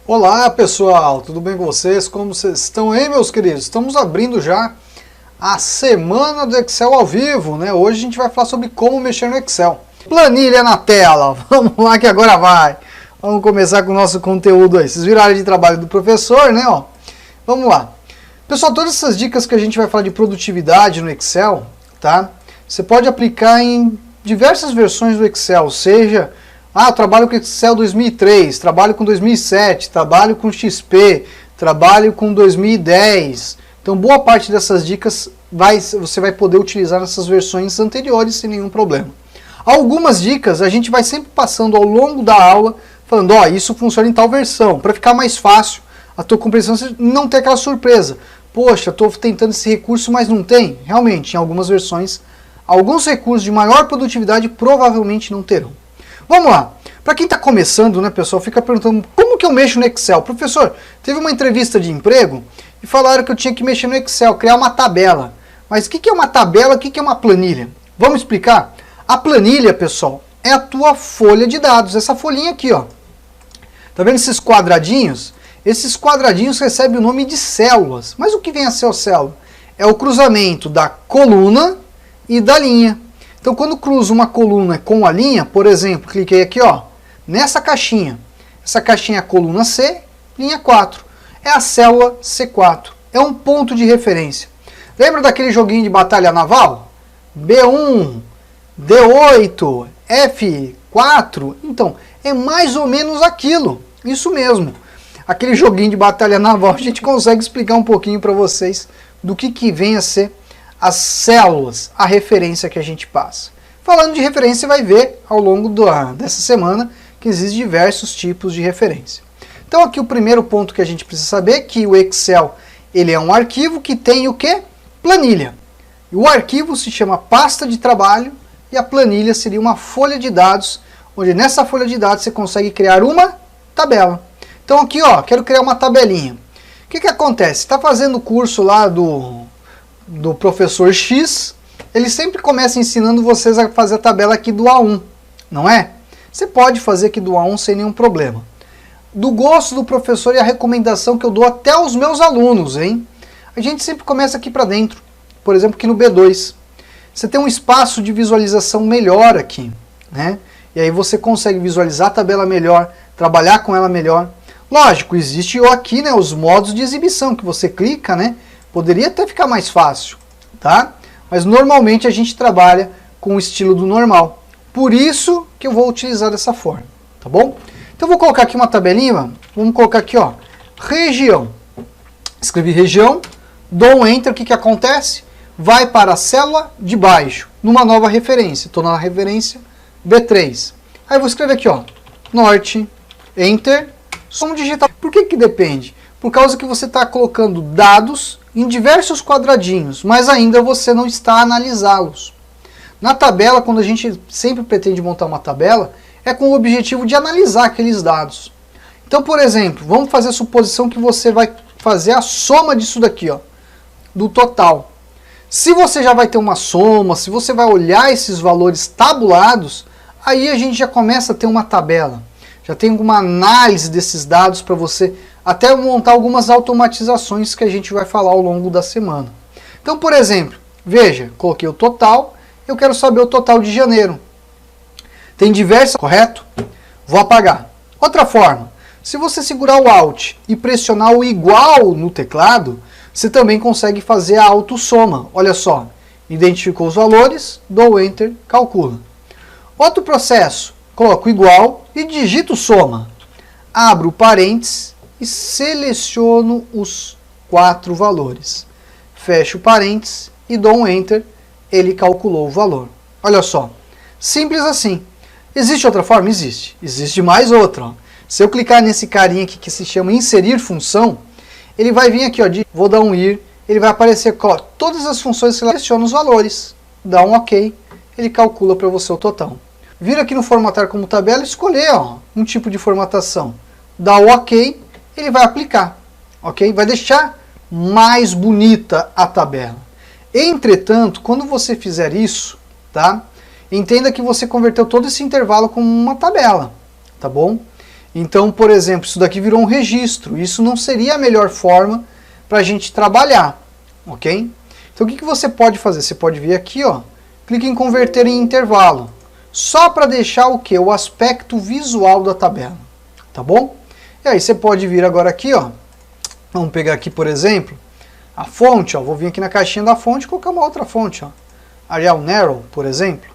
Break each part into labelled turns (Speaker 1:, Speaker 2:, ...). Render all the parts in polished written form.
Speaker 1: Olá pessoal, tudo bem com vocês? Como vocês estão aí, meus queridos? Estamos abrindo já a semana do Excel ao vivo, né? Hoje a gente vai falar sobre como mexer no Excel. Planilha na tela, vamos lá que agora vai. Vamos começar com o nosso conteúdo aí. Vocês viram a área de trabalho do professor, né? Ó, vamos lá. Pessoal, todas essas dicas que a gente vai falar de produtividade no Excel, tá? Você pode aplicar em diversas versões do Excel, seja... eu trabalho com Excel 2003, trabalho com 2007, trabalho com XP, trabalho com 2010. Então, boa parte dessas dicas você vai poder utilizar nessas versões anteriores sem nenhum problema. Algumas dicas a gente vai sempre passando ao longo da aula, falando, isso funciona em tal versão, para ficar mais fácil a tua compreensão, você não ter aquela surpresa. Poxa, estou tentando esse recurso, mas não tem. Realmente, em algumas versões, alguns recursos de maior produtividade provavelmente não terão. Vamos lá. Para quem está começando, né, pessoal, fica perguntando como que eu mexo no Excel. Professor, teve uma entrevista de emprego e falaram que eu tinha que mexer no Excel, criar uma tabela. Mas o que é uma tabela? O que é uma planilha? Vamos explicar? A planilha, pessoal, é a tua folha de dados. Essa folhinha aqui, ó. Tá vendo esses quadradinhos? Esses quadradinhos recebem o nome de células. Mas o que vem a ser a célula? É o cruzamento da coluna e da linha. Então, quando cruzo uma coluna com a linha, por exemplo, cliquei aqui, ó, nessa caixinha. Essa caixinha é a coluna C, linha 4. É a célula C4. É um ponto de referência. Lembra daquele joguinho de batalha naval? B1, D8, F4? Então, é mais ou menos aquilo. Isso mesmo. Aquele joguinho de batalha naval, a gente consegue explicar um pouquinho para vocês do que vem a ser as células, a referência que a gente passa. Falando de referência, você vai ver ao longo dessa semana que existem diversos tipos de referência. Então aqui o primeiro ponto que a gente precisa saber é que o Excel ele é um arquivo que tem o quê? Planilha. E o arquivo se chama pasta de trabalho e a planilha seria uma folha de dados, onde nessa folha de dados você consegue criar uma tabela. Então aqui, ó, quero criar uma tabelinha. O que acontece? Está fazendo o curso lá do professor X, ele sempre começa ensinando vocês a fazer a tabela aqui do A1, não é? Você pode fazer aqui do A1 sem nenhum problema. Do gosto do professor e a recomendação que eu dou até aos meus alunos, hein? A gente sempre começa aqui para dentro, por exemplo aqui no B2. Você tem um espaço de visualização melhor aqui, né? E aí você consegue visualizar a tabela melhor, trabalhar com ela melhor. Lógico, existe aqui, né, os modos de exibição que você clica, né? Poderia até ficar mais fácil, tá? Mas normalmente a gente trabalha com o estilo do normal. Por isso que eu vou utilizar dessa forma, tá bom? Então eu vou colocar aqui uma tabelinha, vamos colocar aqui, ó, região. Escrevi região, dou um Enter, o que acontece? Vai para a célula de baixo, numa nova referência. Estou na referência B3. Aí eu vou escrever aqui, ó, norte, Enter, som digital. Por que depende? Por causa que você está colocando dados em diversos quadradinhos, mas ainda você não está a analisá-los. Na tabela, quando a gente sempre pretende montar uma tabela, é com o objetivo de analisar aqueles dados. Então, por exemplo, vamos fazer a suposição que você vai fazer a soma disso daqui, ó, do total. Se você já vai ter uma soma, se você vai olhar esses valores tabulados, aí a gente já começa a ter uma tabela. Já tem uma análise desses dados para você até montar algumas automatizações que a gente vai falar ao longo da semana. Então, por exemplo, veja, coloquei o total, eu quero saber o total de janeiro. Tem diversas, correto? Vou apagar. Outra forma, se você segurar o Alt e pressionar o igual no teclado, você também consegue fazer a autossoma. Olha só, identificou os valores, dou Enter, calcula. Outro processo, coloco igual e digito soma. Abro parênteses e seleciono os 4 valores. Fecho parênteses e dou um Enter, ele calculou o valor. Olha só, simples assim. Existe outra forma? Existe. Existe mais outra. Ó. Se eu clicar nesse carinha aqui que se chama inserir função, ele vai vir aqui, ó, vou dar um IR, ele vai aparecer com todas as funções que seleciona os valores. Dá um OK, ele calcula para você o total. Vira aqui no formatar como tabela e escolher, ó, um tipo de formatação. Dá o OK, ele vai aplicar, ok? Vai deixar mais bonita a tabela. Entretanto, quando você fizer isso, tá? Entenda que você converteu todo esse intervalo como uma tabela, tá bom? Então, por exemplo, isso daqui virou um registro. Isso não seria a melhor forma para a gente trabalhar, ok? Então o que você pode fazer? Você pode vir aqui, ó, clica em converter em intervalo, só para deixar o que? O aspecto visual da tabela, tá bom? E aí você pode vir agora aqui, ó, vamos pegar aqui, por exemplo, a fonte, ó, vou vir aqui na caixinha da fonte e colocar uma outra fonte, ó, Arial Narrow, por exemplo.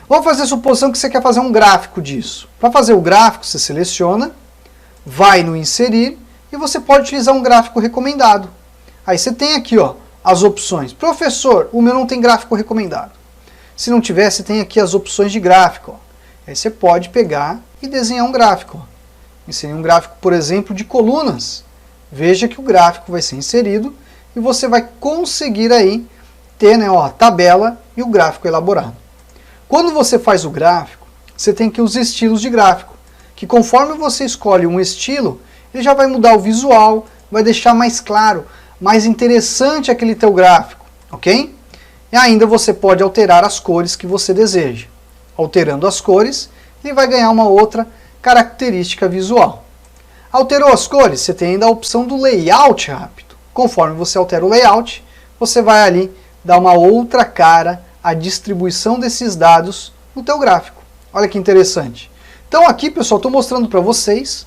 Speaker 1: Vamos fazer a suposição que você quer fazer um gráfico disso. Para fazer o gráfico, você seleciona, vai no inserir e você pode utilizar um gráfico recomendado. Aí você tem aqui, ó, as opções. Professor, o meu não tem gráfico recomendado. Se não tiver, você tem aqui as opções de gráfico. Ó. Aí você pode pegar e desenhar um gráfico. Ó. Inserir um gráfico, por exemplo, de colunas. Veja que o gráfico vai ser inserido e você vai conseguir aí ter, né, ó, a tabela e o gráfico elaborado. Quando você faz o gráfico, você tem aqui os estilos de gráfico, que conforme você escolhe um estilo, ele já vai mudar o visual, vai deixar mais claro, mais interessante aquele teu gráfico, ok? E ainda você pode alterar as cores que você deseja. Alterando as cores, ele vai ganhar uma outra característica visual. Alterou as cores, você tem ainda a opção do layout rápido. Conforme você altera o layout, você vai ali dar uma outra cara à distribuição desses dados no teu gráfico. Olha que interessante. Então aqui, pessoal, estou mostrando para vocês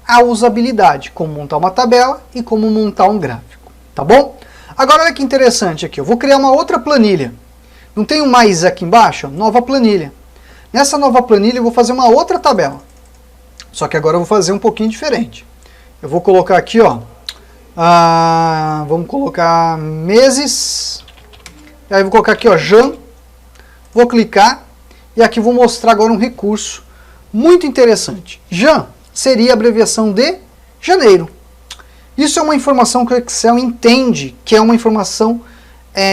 Speaker 1: a usabilidade, como montar uma tabela e como montar um gráfico. Tá bom? Agora olha que interessante aqui, eu vou criar uma outra planilha. Não tem um mais aqui embaixo? Nova planilha. Nessa nova planilha eu vou fazer uma outra tabela. Só que agora eu vou fazer um pouquinho diferente. Eu vou colocar aqui, ó, vamos colocar meses. E aí eu vou colocar aqui, ó, Jan. Vou clicar e aqui vou mostrar agora um recurso muito interessante. Jan seria a abreviação de janeiro. Isso é uma informação que o Excel entende que é uma informação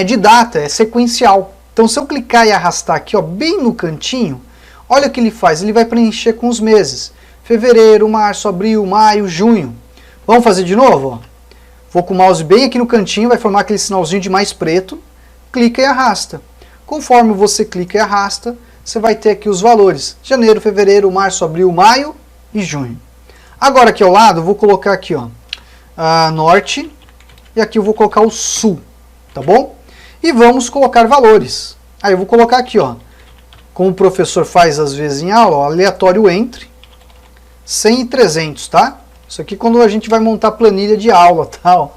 Speaker 1: de data, é sequencial. Então se eu clicar e arrastar aqui, ó, bem no cantinho, olha o que ele faz, ele vai preencher com os meses. Fevereiro, março, abril, maio, junho. Vamos fazer de novo? Ó. Vou com o mouse bem aqui no cantinho, vai formar aquele sinalzinho de mais preto, clica e arrasta. Conforme você clica e arrasta, você vai ter aqui os valores. Janeiro, fevereiro, março, abril, maio e junho. Agora aqui ao lado, eu vou colocar aqui, ó, norte, e aqui eu vou colocar o sul, tá bom? E vamos colocar valores. Aí eu vou colocar aqui, ó, como o professor faz às vezes em aula, ó, aleatório entre 100 e 300, tá? Isso aqui quando a gente vai montar planilha de aula, tá? Ó,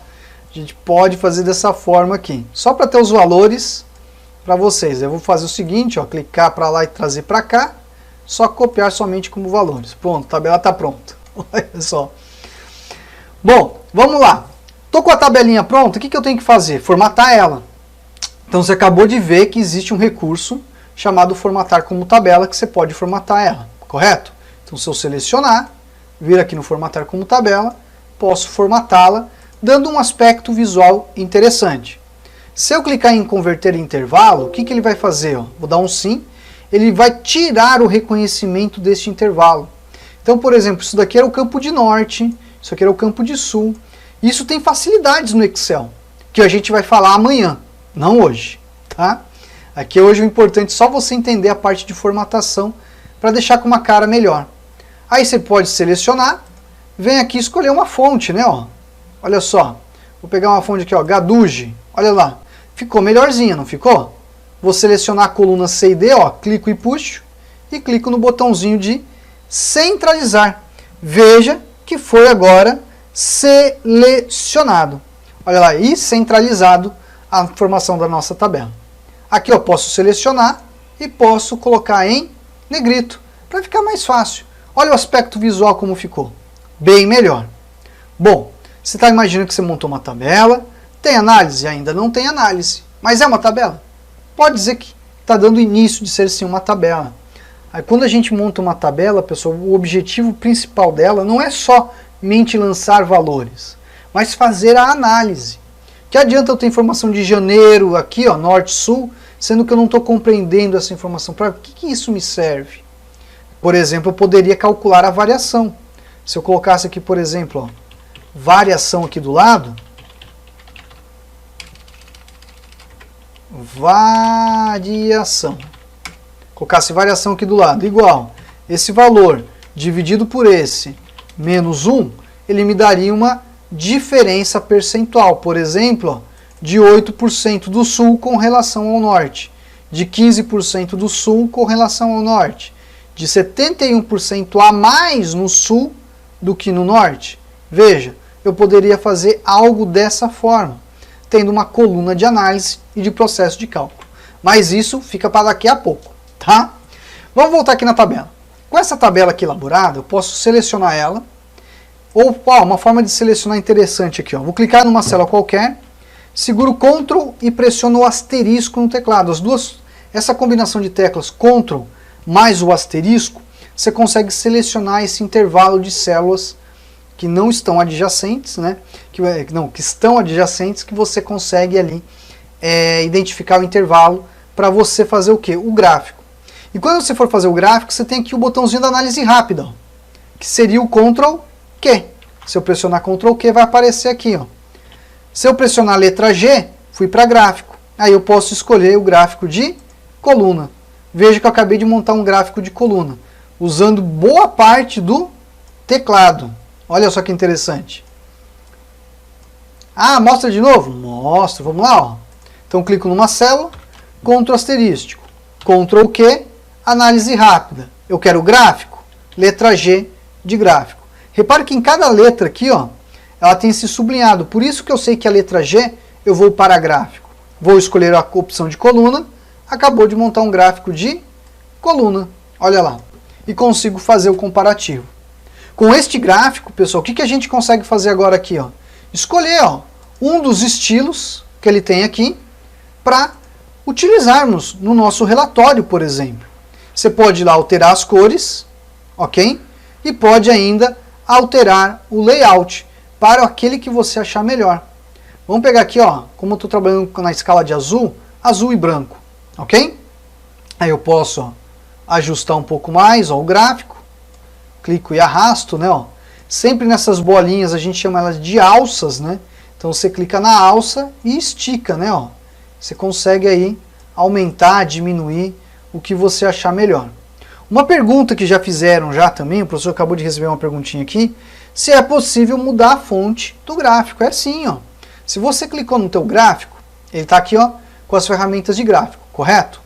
Speaker 1: a gente pode fazer dessa forma aqui, só para ter os valores para vocês. Eu vou fazer o seguinte, ó, clicar para lá e trazer para cá, só copiar somente como valores. Pronto, a tabela está pronta. Olha só. Bom, vamos lá. Estou com a tabelinha pronta, o que eu tenho que fazer? Formatar ela. Então você acabou de ver que existe um recurso chamado formatar como tabela, que você pode formatar ela, correto? Então se eu selecionar, vir aqui no formatar como tabela, posso formatá-la, dando um aspecto visual interessante. Se eu clicar em converter em intervalo, o que ele vai fazer? Ó? Vou dar um sim, ele vai tirar o reconhecimento deste intervalo. Então, por exemplo, isso daqui era o campo de norte, isso aqui era o campo de sul. Isso tem facilidades no Excel, que a gente vai falar amanhã, não hoje. Tá? Aqui hoje o importante é só você entender a parte de formatação para deixar com uma cara melhor. Aí você pode selecionar, vem aqui escolher uma fonte, né? Ó. Olha só, vou pegar uma fonte aqui, ó, Gaduge, olha lá, ficou melhorzinha, não ficou? Vou selecionar a coluna C e D, ó, clico e puxo, e clico no botãozinho de centralizar. Veja que foi agora selecionado. Olha lá, e centralizado a informação da nossa tabela. Aqui eu posso selecionar e posso colocar em negrito, para ficar mais fácil. Olha o aspecto visual como ficou. Bem melhor. Bom, você está imaginando que você montou uma tabela, tem análise? Ainda não tem análise, mas é uma tabela. Pode dizer que está dando início de ser sim uma tabela. Aí quando a gente monta uma tabela, pessoal, o objetivo principal dela não é somente lançar valores, mas fazer a análise. Que adianta eu ter informação de janeiro aqui, ó, norte, sul, sendo que eu não estou compreendendo essa informação. Para que isso me serve? Por exemplo, eu poderia calcular a variação. Se eu colocasse aqui, por exemplo, ó, variação aqui do lado, variação. Colocasse variação aqui do lado, igual esse valor dividido por esse menos 1, ele me daria uma diferença percentual. Por exemplo, ó, de 8% do sul com relação ao norte, de 15% do sul com relação ao norte, de 71% a mais no sul do que no norte. Veja, eu poderia fazer algo dessa forma, tendo uma coluna de análise e de processo de cálculo. Mas isso fica para daqui a pouco, tá? Vamos voltar aqui na tabela. Com essa tabela aqui elaborada, eu posso selecionar ela, ou uma forma de selecionar interessante aqui, ó. Vou clicar numa célula qualquer, seguro Ctrl e pressiono o asterisco no teclado. Essa combinação de teclas Ctrl mais o asterisco, você consegue selecionar esse intervalo de células que não estão adjacentes, né? Que estão adjacentes, que você consegue ali identificar o intervalo para você fazer o quê? O gráfico. E quando você for fazer o gráfico, você tem aqui o botãozinho da análise rápida, ó, que seria o Ctrl Q. Se eu pressionar Ctrl Q, vai aparecer aqui, ó. Se eu pressionar a letra G, fui para gráfico. Aí eu posso escolher o gráfico de coluna. Veja que eu acabei de montar um gráfico de coluna, usando boa parte do teclado. Olha só que interessante. Ah, mostra de novo? Mostra, vamos lá, ó. Então clico numa célula, Ctrl asterístico, Ctrl Q, análise rápida. Eu quero gráfico, letra G de gráfico. Repare que em cada letra aqui, ó, ela tem esse sublinhado. Por isso que eu sei que a letra G eu vou para gráfico. Vou escolher a opção de coluna, acabou de montar um gráfico de coluna. Olha lá. E consigo fazer o comparativo. Com este gráfico, pessoal, o que a gente consegue fazer agora aqui? Ó? Escolher um dos estilos que ele tem aqui para utilizarmos no nosso relatório, por exemplo. Você pode ir lá alterar as cores, ok? E pode ainda alterar o layout para aquele que você achar melhor. Vamos pegar aqui, ó, como eu estou trabalhando na escala de azul, azul e branco, ok? Aí eu posso, ó, ajustar um pouco mais, ó, o gráfico. Clico e arrasto, né, ó. Sempre nessas bolinhas a gente chama elas de alças, né? Então você clica na alça e estica, né, ó. Você consegue aí aumentar, diminuir o que você achar melhor. Uma pergunta que já fizeram já também, o professor acabou de receber uma perguntinha aqui, se é possível mudar a fonte do gráfico. É sim, ó. Se você clicou no teu gráfico, ele está aqui, ó, com as ferramentas de gráfico, correto?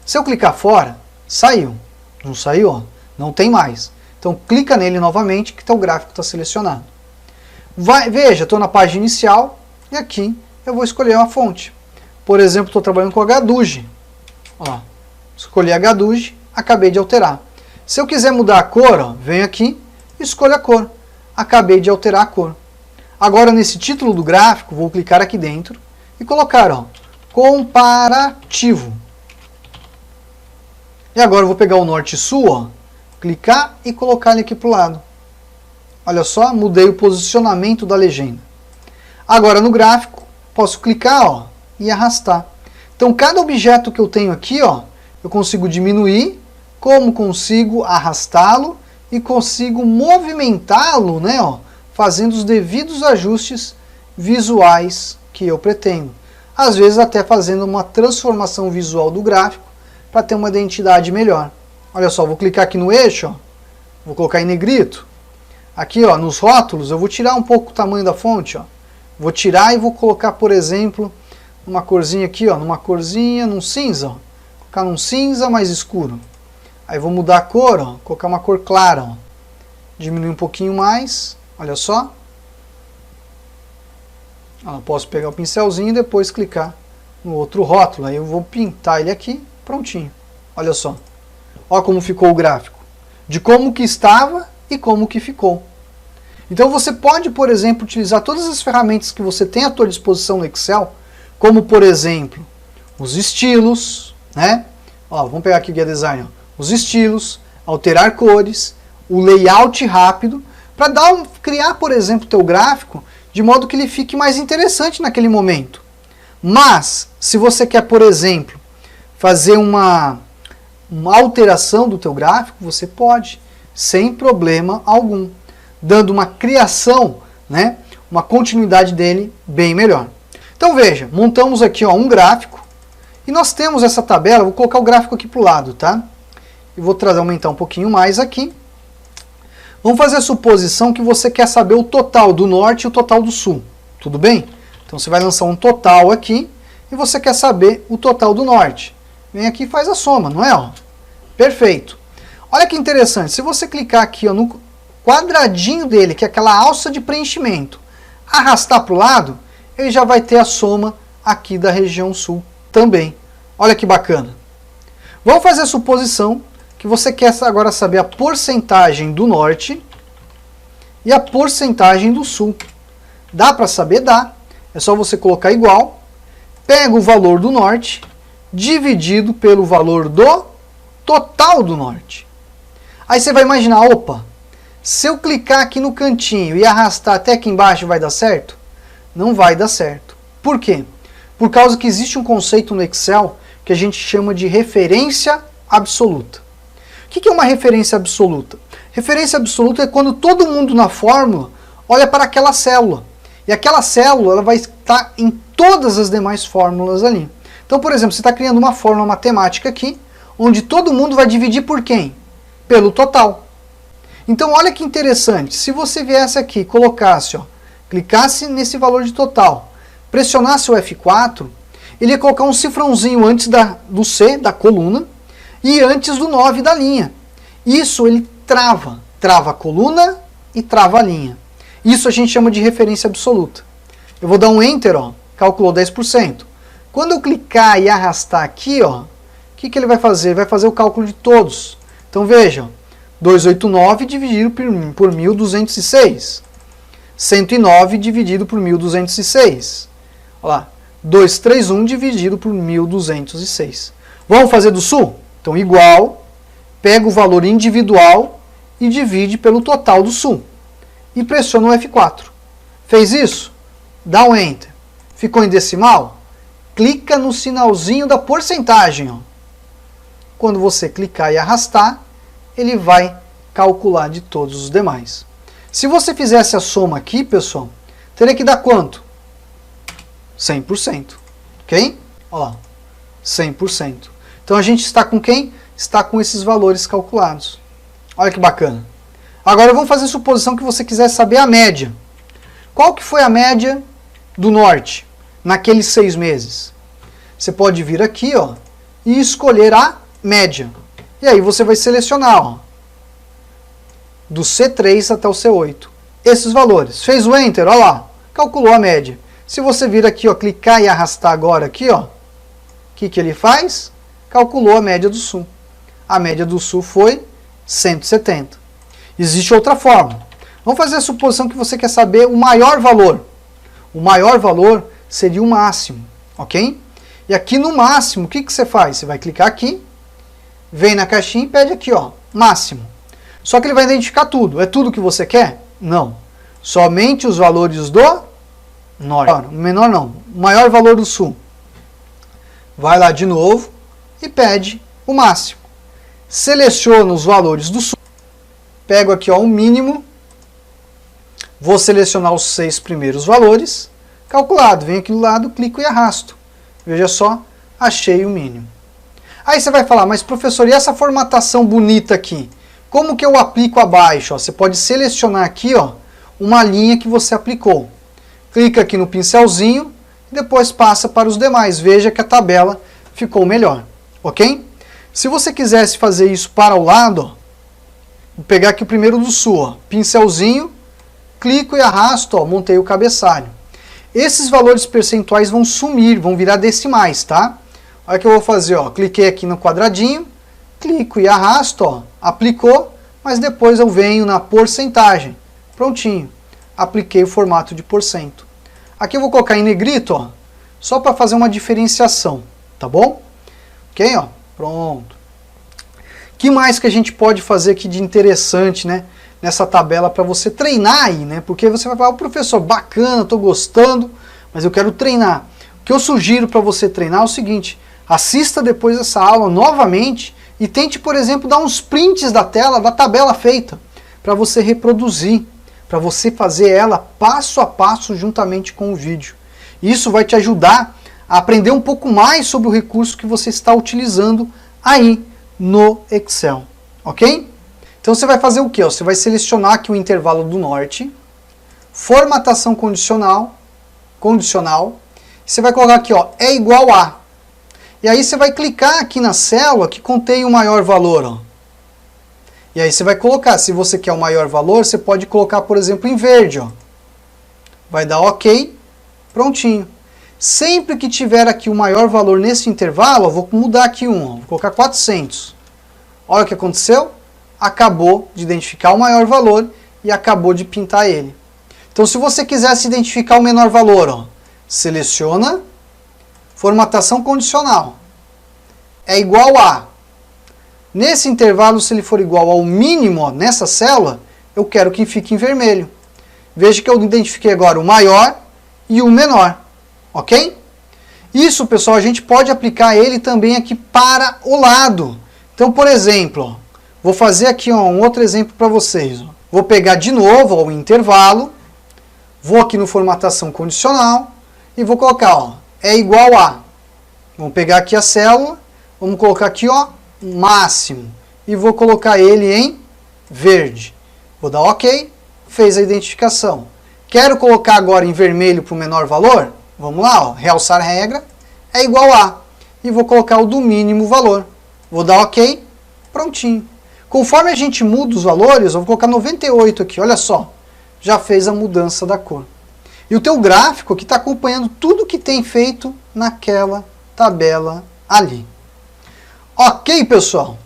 Speaker 1: Se eu clicar fora, saiu. Não saiu, ó, não tem mais. Então clica nele novamente que teu gráfico está selecionado. Veja, estou na página inicial e aqui eu vou escolher uma fonte. Por exemplo, estou trabalhando com HDUGE. Ó, escolhi HDUGE, acabei de alterar. Se eu quiser mudar a cor, ó, venho aqui, escolho a cor. Acabei de alterar a cor. Agora nesse título do gráfico, vou clicar aqui dentro e colocar, ó, comparativo. E agora eu vou pegar o norte e sul, ó, clicar e colocar ele aqui para o lado. Olha só, mudei o posicionamento da legenda. Agora no gráfico, posso clicar, ó, e arrastar. Então cada objeto que eu tenho aqui, ó, eu consigo diminuir, como consigo arrastá-lo e consigo movimentá-lo, né, ó, fazendo os devidos ajustes visuais que eu pretendo. Às vezes até fazendo uma transformação visual do gráfico para ter uma identidade melhor. Olha só, vou clicar aqui no eixo, ó, vou colocar em negrito. Aqui, ó, nos rótulos, eu vou tirar um pouco o tamanho da fonte, ó. Vou tirar e vou colocar, por exemplo, uma corzinha aqui, ó, num cinza, ó. Colocar num cinza mais escuro. Aí vou mudar a cor, ó, colocar uma cor clara, ó. Diminuir um pouquinho mais, olha só. Eu posso pegar o pincelzinho e depois clicar no outro rótulo. Aí eu vou pintar ele aqui, prontinho. Olha só. Olha como ficou o gráfico. De como que estava e como que ficou. Então você pode, por exemplo, utilizar todas as ferramentas que você tem à sua disposição no Excel, como por exemplo, os estilos, né? Ó, vamos pegar aqui o Guia Design, ó. Os estilos, alterar cores, o layout rápido, para criar, por exemplo, o teu gráfico de modo que ele fique mais interessante naquele momento. Mas, se você quer, por exemplo, fazer uma alteração do teu gráfico, você pode, sem problema algum, dando uma criação, né, uma continuidade dele bem melhor. Então veja, montamos aqui, ó, um gráfico e nós temos essa tabela. Vou colocar o gráfico aqui para o lado, tá? E vou aumentar um pouquinho mais aqui Vamos fazer a suposição que você quer saber o total do norte e o total do sul. Tudo bem? Então você vai lançar um total aqui e você quer saber o total do norte. Vem aqui e faz a soma, não é? Ó? Perfeito. Olha que interessante, se você clicar aqui ó, no quadradinho dele, que é aquela alça de preenchimento, arrastar para o lado, ele já vai ter a soma aqui da região sul também. Olha que bacana. Vamos fazer a suposição que você quer agora saber a porcentagem do norte e a porcentagem do sul. Dá para saber? Dá. É só você colocar igual, pega o valor do norte, dividido pelo valor do total do norte. Aí você vai imaginar, opa, se eu clicar aqui no cantinho e arrastar até aqui embaixo vai dar certo? Não vai dar certo. Por quê? Por causa que existe um conceito no Excel que a gente chama de referência absoluta. O que é uma referência absoluta? Referência absoluta é quando todo mundo na fórmula olha para aquela célula. E aquela célula ela vai estar em todas as demais fórmulas ali. Então, por exemplo, você está criando uma fórmula matemática aqui, onde todo mundo vai dividir por quem? Pelo total. Então, olha que interessante. Se você viesse aqui e colocasse, ó, clicasse nesse valor de total, pressionasse o F4, ele ia colocar um cifrãozinho antes do C, da coluna, e antes do 9 da linha. Isso ele trava a coluna e trava a linha. Isso a gente chama de referência absoluta. Eu vou dar um Enter, ó, calculou 10%. Quando eu clicar e arrastar aqui, ó, o que ele vai fazer? Ele vai fazer o cálculo de todos. Então vejam, 289 dividido por 1.206. 109 dividido por 1.206. Olha lá, 231 dividido por 1.206. Vamos fazer do sul? Então igual, pega o valor individual e divide pelo total do sul. E pressiona o F4. Fez isso? Dá um Enter. Ficou em decimal? Clica no sinalzinho da porcentagem. Ó. Quando você clicar e arrastar, ele vai calcular de todos os demais. Se você fizesse a soma aqui, pessoal, teria que dar quanto? 100%. Ok? Olha lá, 100%. Então a gente está com quem? Está com esses valores calculados. Olha que bacana. Agora vamos fazer a suposição que você quiser saber a média. Qual que foi a média do norte naqueles 6 meses? Você pode vir aqui ó, e escolher a média. E aí você vai selecionar ó, do C3 até o C8. Esses valores. Fez o Enter, olha lá, calculou a média. Se você vir aqui, ó, clicar e arrastar agora aqui, ó, o que ele faz? Calculou a média do sul. A média do sul foi 170. Existe outra forma. Vamos fazer a suposição que você quer saber o maior valor. O maior valor seria o máximo, ok? E aqui no máximo, o que você faz? Você vai clicar aqui, vem na caixinha e pede aqui, ó, máximo. Só que ele vai identificar tudo. É tudo que você quer? Não. Somente os valores do norte. Menor não. O maior valor do sul. Vai lá de novo e pede o máximo. Seleciona os valores do sul. Pego aqui ó, o mínimo. Vou selecionar os 6 primeiros valores. Calculado. Venho aqui do lado, clico e arrasto. Veja só, achei o mínimo. Aí você vai falar, mas professor, e essa formatação bonita aqui? Como que eu aplico abaixo? Ó, você pode selecionar aqui ó, uma linha que você aplicou. Clica aqui no pincelzinho e depois passa para os demais. Veja que a tabela ficou melhor. Ok? Se você quisesse fazer isso para o lado, ó, vou pegar aqui o primeiro do sul. Ó, pincelzinho, clico e arrasto, ó, montei o cabeçalho. Esses valores percentuais vão sumir, vão virar decimais, tá? Olha o que eu vou fazer, ó, cliquei aqui no quadradinho, clico e arrasto, ó, aplicou, mas depois eu venho na porcentagem. Prontinho. Apliquei o formato de porcento. Aqui eu vou colocar em negrito, ó, só para fazer uma diferenciação, tá bom? Ok, ó, pronto. O que mais que a gente pode fazer aqui de interessante, né, nessa tabela para você treinar aí, né? Porque você vai falar, professor, bacana, estou gostando, mas eu quero treinar. O que eu sugiro para você treinar é o seguinte, assista depois essa aula novamente e tente, por exemplo, dar uns prints da tela, da tabela feita, para você reproduzir, para você fazer ela passo a passo juntamente com o vídeo. Isso vai te ajudar a aprender um pouco mais sobre o recurso que você está utilizando aí no Excel, ok? Então você vai fazer o quê? Você vai selecionar aqui o intervalo do norte, formatação condicional, você vai colocar aqui, ó, é igual a. E aí você vai clicar aqui na célula que contém o maior valor, ó. E aí você vai colocar, se você quer o maior valor, você pode colocar, por exemplo, em verde, ó. Vai dar OK, prontinho. Sempre que tiver aqui o maior valor nesse intervalo, eu vou mudar aqui um, vou colocar 400. Olha o que aconteceu. Acabou de identificar o maior valor e acabou de pintar ele. Então, se você quisesse identificar o menor valor, ó, seleciona, formatação condicional, é igual a. Nesse intervalo, se ele for igual ao mínimo, ó, nessa célula, eu quero que fique em vermelho. Veja que eu identifiquei agora o maior e o menor, ok? Isso, pessoal, a gente pode aplicar ele também aqui para o lado. Então, por exemplo, ó, vou fazer aqui, ó, um outro exemplo para vocês. Ó. Vou pegar de novo, ó, o intervalo, vou aqui no formatação condicional e vou colocar, ó, é igual a. Vamos pegar aqui a célula, vamos colocar aqui, ó, máximo, e vou colocar ele em verde. Vou dar OK, fez a identificação. Quero colocar agora em vermelho para o menor valor? Vamos lá, ó, realçar regra, é igual a. E vou colocar o do mínimo valor. Vou dar OK, prontinho. Conforme a gente muda os valores, eu vou colocar 98 aqui, olha só. Já fez a mudança da cor. E o teu gráfico aqui está acompanhando tudo que tem feito naquela tabela ali. Ok, pessoal?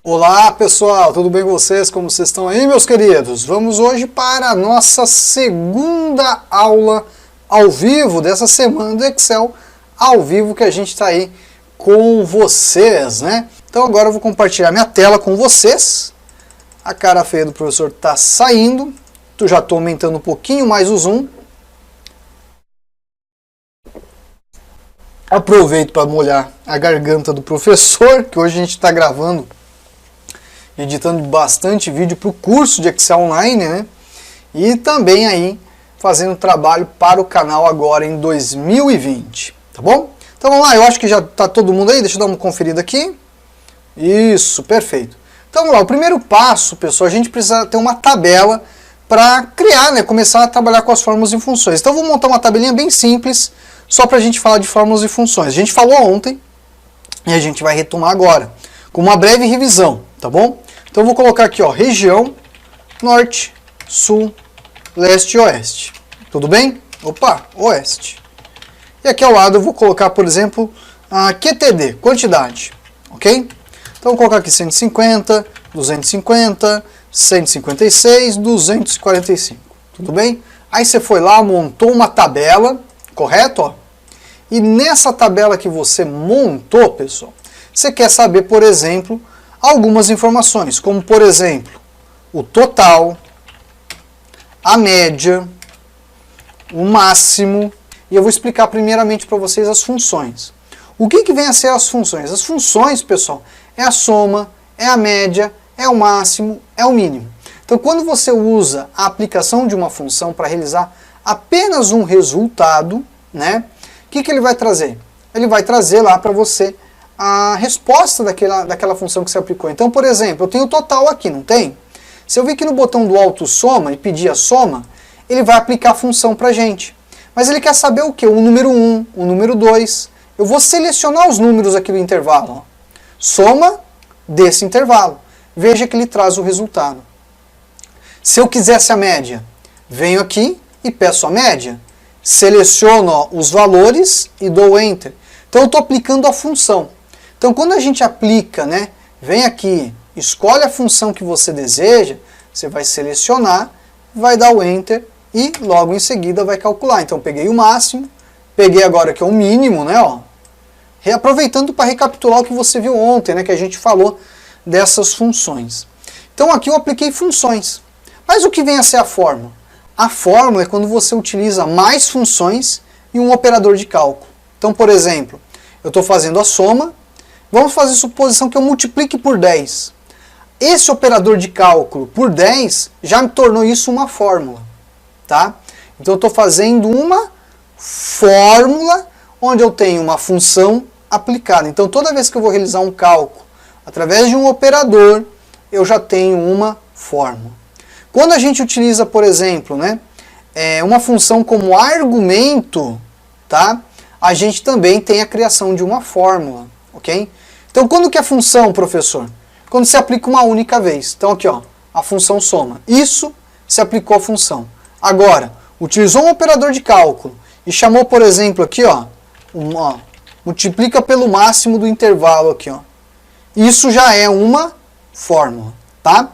Speaker 1: Olá, pessoal, tudo bem com vocês? Como vocês estão aí, meus queridos? Vamos hoje para a nossa segunda aula ao vivo dessa semana do Excel ao vivo que a gente está aí com vocês, né? Então agora eu vou compartilhar minha tela com vocês. A cara feia do professor está saindo. Eu já estou aumentando um pouquinho mais o zoom. Aproveito para molhar a garganta do professor, que hoje a gente está gravando, editando bastante vídeo para o curso de Excel Online, né? E também aí fazendo trabalho para o canal agora em 2020, tá bom? Então vamos lá, eu acho que já está todo mundo aí, deixa eu dar uma conferida aqui. Isso, perfeito. Então vamos lá, o primeiro passo, pessoal, a gente precisa ter uma tabela para criar, né, começar a trabalhar com as fórmulas e funções. Então eu vou montar uma tabelinha bem simples, só para a gente falar de fórmulas e funções. A gente falou ontem e a gente vai retomar agora, com uma breve revisão, tá bom? Então eu vou colocar aqui, ó, região, norte, sul, leste e oeste. Tudo bem? Opa, oeste. E aqui ao lado eu vou colocar, por exemplo, a QTD, quantidade, ok? Então eu vou colocar aqui 150, 250, 156, 245, tudo bem? Aí você foi lá, montou uma tabela, correto? Ó? E nessa tabela que você montou, pessoal, você quer saber, por exemplo, algumas informações, como por exemplo, o total, a média, o máximo, e eu vou explicar primeiramente para vocês as funções. O que vem a ser as funções? As funções, pessoal, é a soma, é a média, é o máximo, é o mínimo. Então, quando você usa a aplicação de uma função para realizar apenas um resultado, né, o que ele vai trazer? Ele vai trazer lá para você a resposta daquela função que você aplicou. Então, por exemplo, eu tenho o total aqui, não tem? Se eu vir aqui no botão do auto soma e pedir a soma, ele vai aplicar a função para a gente. Mas ele quer saber o quê? O número 1, o número 2. Eu vou selecionar os números aqui do intervalo. Ó. Soma desse intervalo. Veja que ele traz o resultado. Se eu quisesse a média, venho aqui e peço a média. Seleciono, ó, os valores e dou Enter. Então eu estou aplicando a função. Então quando a gente aplica, né, vem aqui, escolhe a função que você deseja, você vai selecionar, vai dar o Enter e logo em seguida vai calcular. Então peguei o máximo, peguei agora que é o mínimo, né, ó, reaproveitando para recapitular o que você viu ontem, né, que a gente falou dessas funções. Então aqui eu apliquei funções. Mas o que vem a ser a fórmula? A fórmula é quando você utiliza mais funções e um operador de cálculo. Então, por exemplo, eu estou fazendo a soma, vamos fazer suposição que eu multiplique por 10. Esse operador de cálculo por 10 já me tornou isso uma fórmula. Tá? Então eu estou fazendo uma fórmula onde eu tenho uma função aplicada. Então toda vez que eu vou realizar um cálculo Através de um operador, eu já tenho uma fórmula. Quando a gente utiliza, por exemplo, né, uma função como argumento, tá? A gente também tem a criação de uma fórmula, ok? Então, quando que é função, professor? Quando se aplica uma única vez. Então, aqui, ó, a função soma. Isso se aplicou a função. Agora, utilizou um operador de cálculo e chamou, por exemplo, aqui, ó, multiplica pelo máximo do intervalo aqui, ó. Isso já é uma fórmula, tá?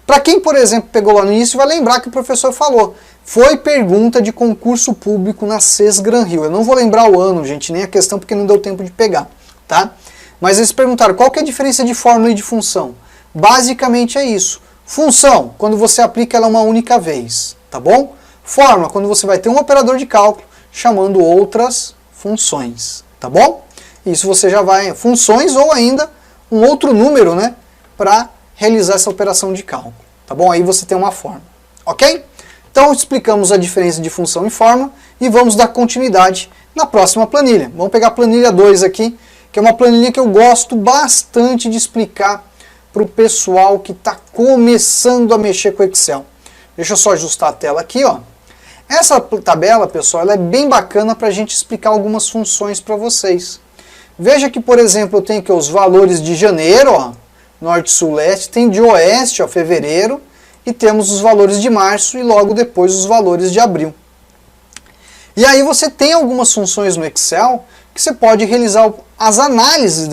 Speaker 1: Para quem, por exemplo, pegou lá no início, vai lembrar que o professor falou. Foi pergunta de concurso público na CES Gran Rio. Eu não vou lembrar o ano, gente, nem a questão, porque não deu tempo de pegar, tá? Mas eles perguntaram qual que é a diferença de fórmula e de função. Basicamente é isso. Função, quando você aplica ela uma única vez, tá bom? Fórmula, quando você vai ter um operador de cálculo chamando outras funções, tá bom? Isso você já vai, funções ou ainda um outro número, né, para realizar essa operação de cálculo, tá bom? Aí você tem uma fórmula, ok? Então explicamos a diferença de função e fórmula e vamos dar continuidade na próxima planilha. Vamos pegar a planilha 2 aqui, que é uma planilha que eu gosto bastante de explicar para o pessoal que está começando a mexer com o Excel. Deixa eu só ajustar a tela aqui, ó. Essa tabela, pessoal, ela é bem bacana para a gente explicar algumas funções para vocês. Veja que, por exemplo, eu tenho aqui os valores de janeiro, ó, norte, sul, leste, tem de oeste, ó, fevereiro, e temos os valores de março e logo depois os valores de abril. E aí você tem algumas funções no Excel que você pode realizar as análises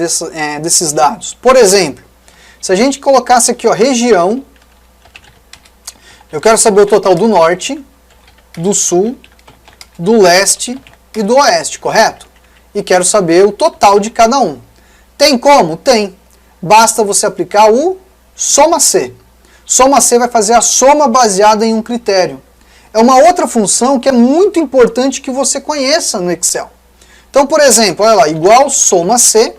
Speaker 1: desses dados. Por exemplo, se a gente colocasse aqui, ó, região, eu quero saber o total do norte, do sul, do leste e do oeste, correto? E quero saber o total de cada um. Tem como? Tem. Basta você aplicar o soma C. Soma C vai fazer a soma baseada em um critério. É uma outra função que é muito importante que você conheça no Excel. Então, por exemplo, olha lá, igual soma C,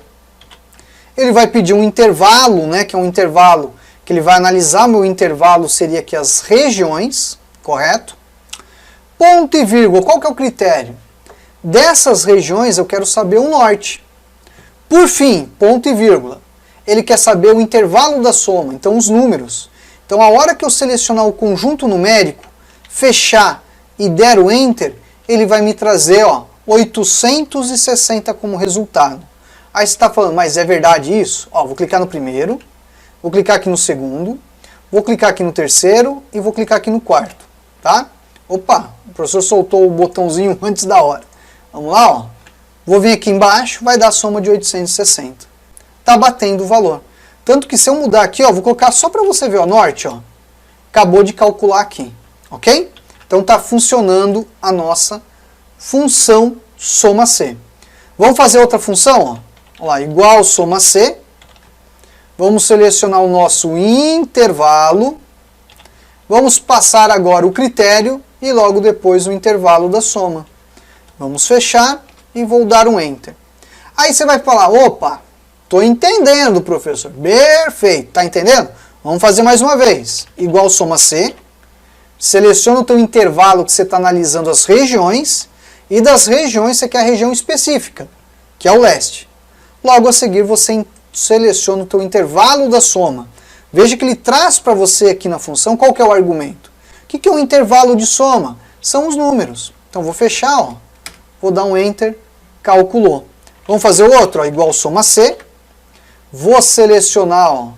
Speaker 1: ele vai pedir um intervalo, né, que é um intervalo que ele vai analisar. Meu intervalo seria aqui as regiões, correto? Ponto e vírgula, qual que é o critério? Dessas regiões eu quero saber o norte. Por fim, ponto e vírgula, ele quer saber o intervalo da soma, então os números. Então a hora que eu selecionar o conjunto numérico, fechar e der o Enter, ele vai me trazer, ó, 860 como resultado. Aí você está falando, mas é verdade isso? Ó, vou clicar no primeiro, vou clicar aqui no segundo, vou clicar aqui no terceiro e vou clicar aqui no quarto, tá? Opa, o professor soltou o botãozinho antes da hora. Vamos lá, ó. Vou vir aqui embaixo, vai dar a soma de 860. Tá batendo o valor. Tanto que se eu mudar aqui, ó, vou colocar só para você ver, ó, norte, ó. Acabou de calcular aqui, ok? Então tá funcionando a nossa função soma C. Vamos fazer outra função, ó. Olha lá, igual soma C. Vamos selecionar o nosso intervalo. Vamos passar agora o critério e logo depois o intervalo da soma. Vamos fechar e vou dar um Enter. Aí você vai falar, opa, estou entendendo, professor. Perfeito, tá entendendo? Vamos fazer mais uma vez. Igual soma C. Seleciona o teu intervalo que você está analisando as regiões. E das regiões você quer a região específica, que é o leste. Logo a seguir você seleciona o teu intervalo da soma. Veja que ele traz para você aqui na função qual que é o argumento. O que é o intervalo de soma? São os números. Então vou fechar, ó. Vou dar um Enter, calculou. Vamos fazer o outro, ó, igual soma C. Vou selecionar, ó,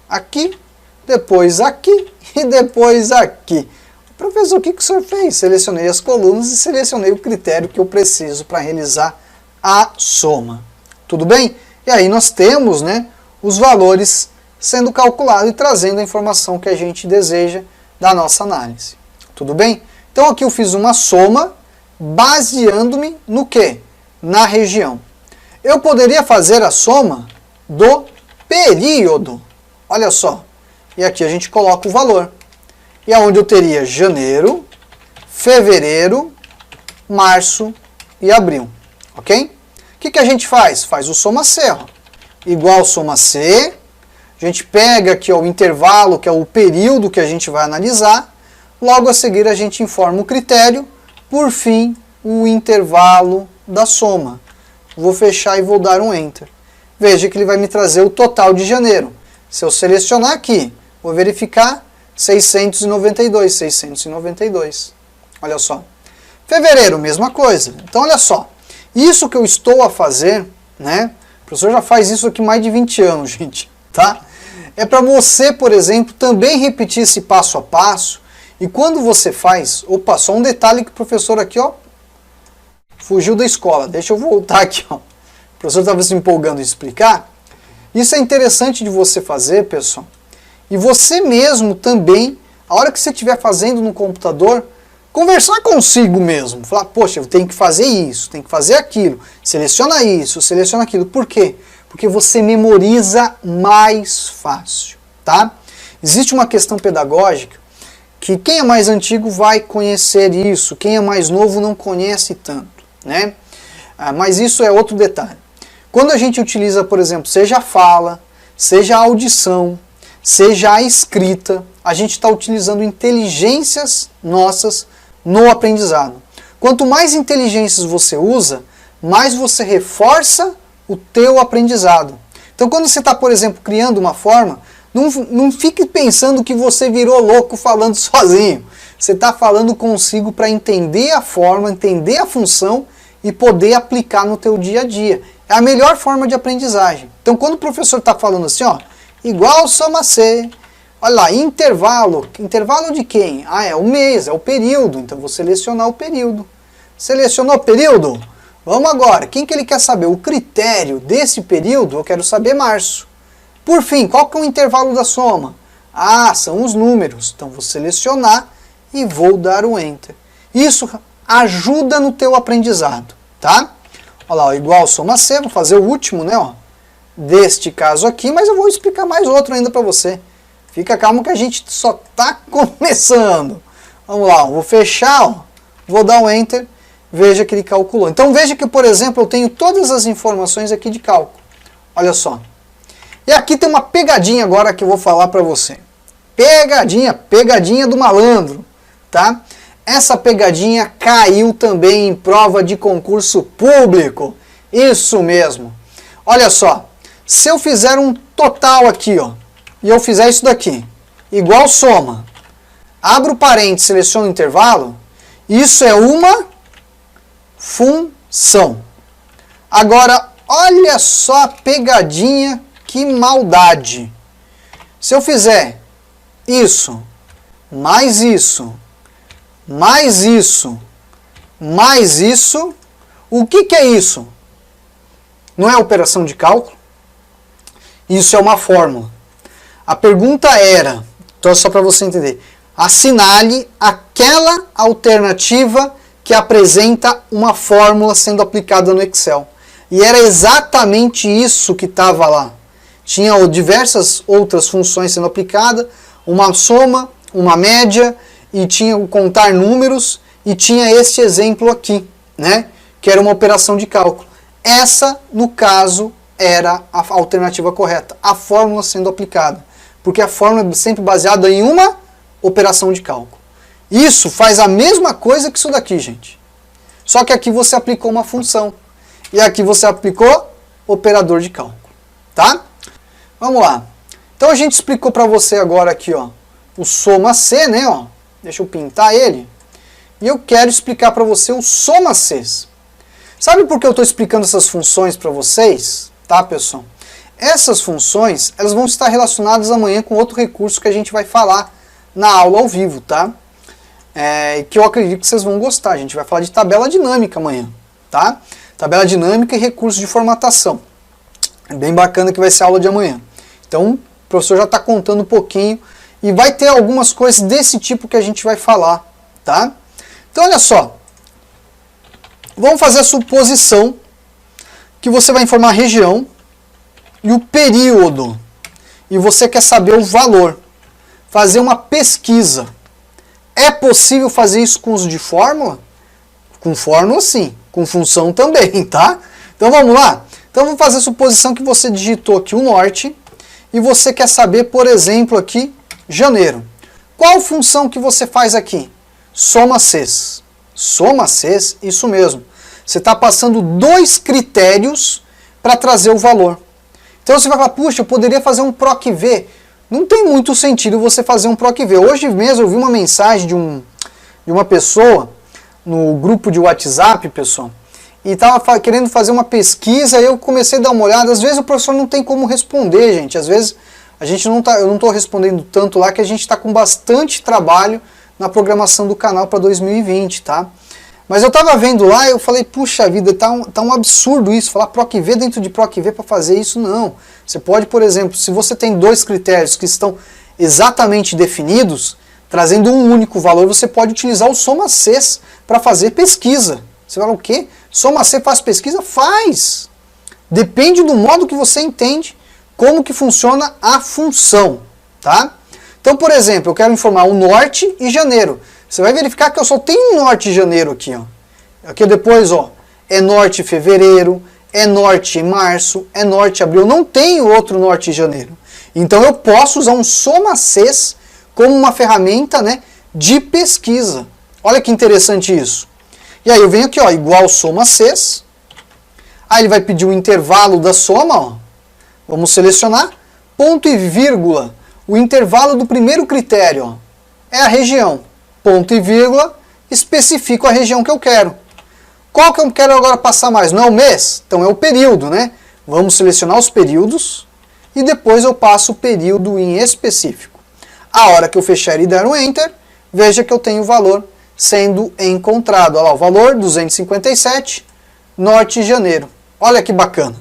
Speaker 1: aqui, depois aqui e depois aqui. Professor, o que o senhor fez? Selecionei as colunas e selecionei o critério que eu preciso para realizar a soma. Tudo bem? E aí nós temos, né, os valores sendo calculados e trazendo a informação que a gente deseja da nossa análise. Tudo bem? Então aqui eu fiz uma soma baseando-me no quê? Na região. Eu poderia fazer a soma do período. Olha só. E aqui a gente coloca o valor. E aonde eu teria janeiro, fevereiro, março e abril. Ok? O que a gente faz? Faz o soma C. Ó. Igual soma C. A gente pega aqui, ó, o intervalo, que é o período que a gente vai analisar. Logo a seguir a gente informa o critério. Por fim, o intervalo da soma. Vou fechar e vou dar um Enter. veja que ele vai me trazer o total de janeiro. Se eu selecionar aqui, vou verificar 692, 692. Olha só. Fevereiro, mesma coisa. Então, olha só. Isso que eu estou a fazer, né? O professor já faz isso aqui mais de 20 anos, gente, tá? É para você, por exemplo, também repetir esse passo a passo. E quando você faz... Opa, só um detalhe que o professor aqui, ó, fugiu da escola. Deixa eu voltar aqui, ó. O professor estava se empolgando em explicar. Isso é interessante de você fazer, pessoal. E você mesmo também, a hora que você estiver fazendo no computador, conversar consigo mesmo. Falar, poxa, eu tenho que fazer isso, tenho que fazer aquilo. Seleciona isso, seleciona aquilo. Por quê? Porque você memoriza mais fácil, tá? Existe uma questão pedagógica que quem é mais antigo vai conhecer isso, quem é mais novo não conhece tanto, né? Mas isso é outro detalhe. Quando a gente utiliza, por exemplo, seja a fala, seja a audição, seja a escrita, a gente está utilizando inteligências nossas no aprendizado. Quanto mais inteligências você usa, mais você reforça o teu aprendizado. Então quando você está, por exemplo, criando uma forma, não fique pensando que você virou louco falando sozinho. Você está falando consigo para entender a forma, entender a função e poder aplicar no teu dia a dia. É a melhor forma de aprendizagem. Então quando o professor está falando assim, ó, igual soma C, olha lá, intervalo. Intervalo de quem? Ah, é o mês, é o período. Então vou selecionar o período. Selecionou o período? Vamos agora. Quem que ele quer saber? O critério desse período, eu quero saber março. Por fim, qual que é o intervalo da soma? Ah, são os números. Então vou selecionar e vou dar o Enter. Isso ajuda no teu aprendizado, tá? Olha lá, igual soma C, vou fazer o último, né, ó, deste caso aqui, mas eu vou explicar mais outro ainda para você. Fica calmo que a gente só está começando. Vamos lá, vou fechar, ó, vou dar um Enter, veja que ele calculou. Então veja que, por exemplo, eu tenho todas as informações aqui de cálculo. Olha só. E aqui tem uma pegadinha agora que eu vou falar para você. Pegadinha, pegadinha do malandro, tá? Essa pegadinha caiu também em prova de concurso público. Isso mesmo. Olha só, se eu fizer um total aqui, ó, e eu fizer isso daqui, igual soma, abro parênteses, seleciono o intervalo, isso é uma função. Agora, olha só a pegadinha, que maldade. Se eu fizer isso, mais isso, mais isso, mais isso, o que é isso? Não é operação de cálculo? Isso é uma fórmula. A pergunta era, então só para você entender, assinale aquela alternativa que apresenta uma fórmula sendo aplicada no Excel. E era exatamente isso que estava lá. Tinha diversas outras funções sendo aplicadas, uma soma, uma média, e tinha o contar números, e tinha este exemplo aqui, né? Que era uma operação de cálculo. Essa, no caso, era a alternativa correta, a fórmula sendo aplicada. Porque a fórmula é sempre baseada em uma operação de cálculo. Isso faz a mesma coisa que isso daqui, gente. Só que aqui você aplicou uma função. E aqui você aplicou operador de cálculo. Tá? Vamos lá. Então a gente explicou para você agora aqui, ó, o soma C, né? Ó. Deixa eu pintar ele. E eu quero explicar para você o soma Cs. Sabe por que eu estou explicando essas funções para vocês? Tá, pessoal? Essas funções, elas vão estar relacionadas amanhã com outro recurso que a gente vai falar na aula ao vivo, tá? Que eu acredito que vocês vão gostar. A gente vai falar de tabela dinâmica amanhã, tá? Tabela dinâmica e recursos de formatação. É bem bacana que vai ser a aula de amanhã. Então, o professor já está contando um pouquinho e vai ter algumas coisas desse tipo que a gente vai falar, tá? Então, olha só. Vamos fazer a suposição que você vai informar a região e o período. E você quer saber o valor. Fazer uma pesquisa. É possível fazer isso com uso de fórmula? Com fórmula sim, com função também, tá? Então vamos lá? Então vamos fazer a suposição que você digitou aqui o norte e você quer saber, por exemplo, aqui, janeiro. Qual função que você faz aqui? Soma Cs. Soma Cs, isso mesmo. Você está passando dois critérios para trazer o valor. Então você vai falar, puxa, eu poderia fazer um PROC-V. Não tem muito sentido você fazer um PROC-V. Hoje mesmo eu vi uma mensagem de uma pessoa no grupo de WhatsApp, pessoal, e estava querendo fazer uma pesquisa, e eu comecei a dar uma olhada. Às vezes o professor não tem como responder, gente. Às vezes eu não estou respondendo tanto lá, que a gente está com bastante trabalho na programação do canal para 2020, tá? Mas eu estava vendo lá e eu falei, puxa vida, tá um absurdo isso, falar PROC-V dentro de PROC-V para fazer isso, não. Você pode, por exemplo, se você tem dois critérios que estão exatamente definidos, trazendo um único valor, você pode utilizar o soma-Cs para fazer pesquisa. Você fala, o quê? Soma-C faz pesquisa? Faz! Depende do modo que você entende como que funciona a função, tá? Então, por exemplo, eu quero informar o norte e janeiro. Você vai verificar que eu só tenho um norte e janeiro aqui, ó. Aqui depois, ó, é norte e fevereiro, é norte e março, é norte e abril. Eu não tenho outro norte e janeiro. Então eu posso usar um soma-Cs como uma ferramenta, né, de pesquisa. Olha que interessante isso. E aí eu venho aqui, ó, igual soma-Cs. Aí ele vai pedir o intervalo da soma, ó. Vamos selecionar, ponto e vírgula. O intervalo do primeiro critério, ó, é a região. Ponto e vírgula, especifico a região que eu quero. Qual que eu quero agora passar mais? Não é o mês? Então é o período, né? Vamos selecionar os períodos e depois eu passo o período em específico. A hora que eu fechar e dar um Enter, veja que eu tenho o valor sendo encontrado. Olha lá, o valor 257, norte e janeiro. Olha que bacana.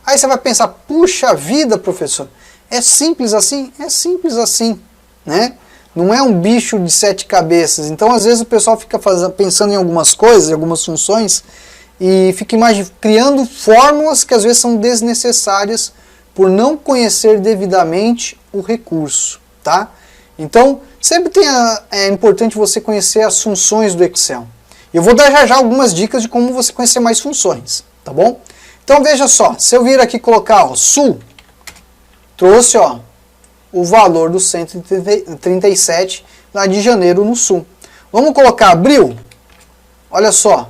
Speaker 1: Aí você vai pensar, puxa vida, professor, é simples assim? É simples assim, né? Não é um bicho de 7 cabeças. Então, às vezes, o pessoal fica pensando em algumas coisas, em algumas funções, e fica criando fórmulas que às vezes são desnecessárias por não conhecer devidamente o recurso, tá? Então, sempre é importante você conhecer as funções do Excel. Eu vou dar já algumas dicas de como você conhecer mais funções, tá bom? Então, veja só, se eu vir aqui colocar, ó, sul, trouxe, ó, o valor do 137 lá de janeiro no sul. Vamos colocar abril? Olha só,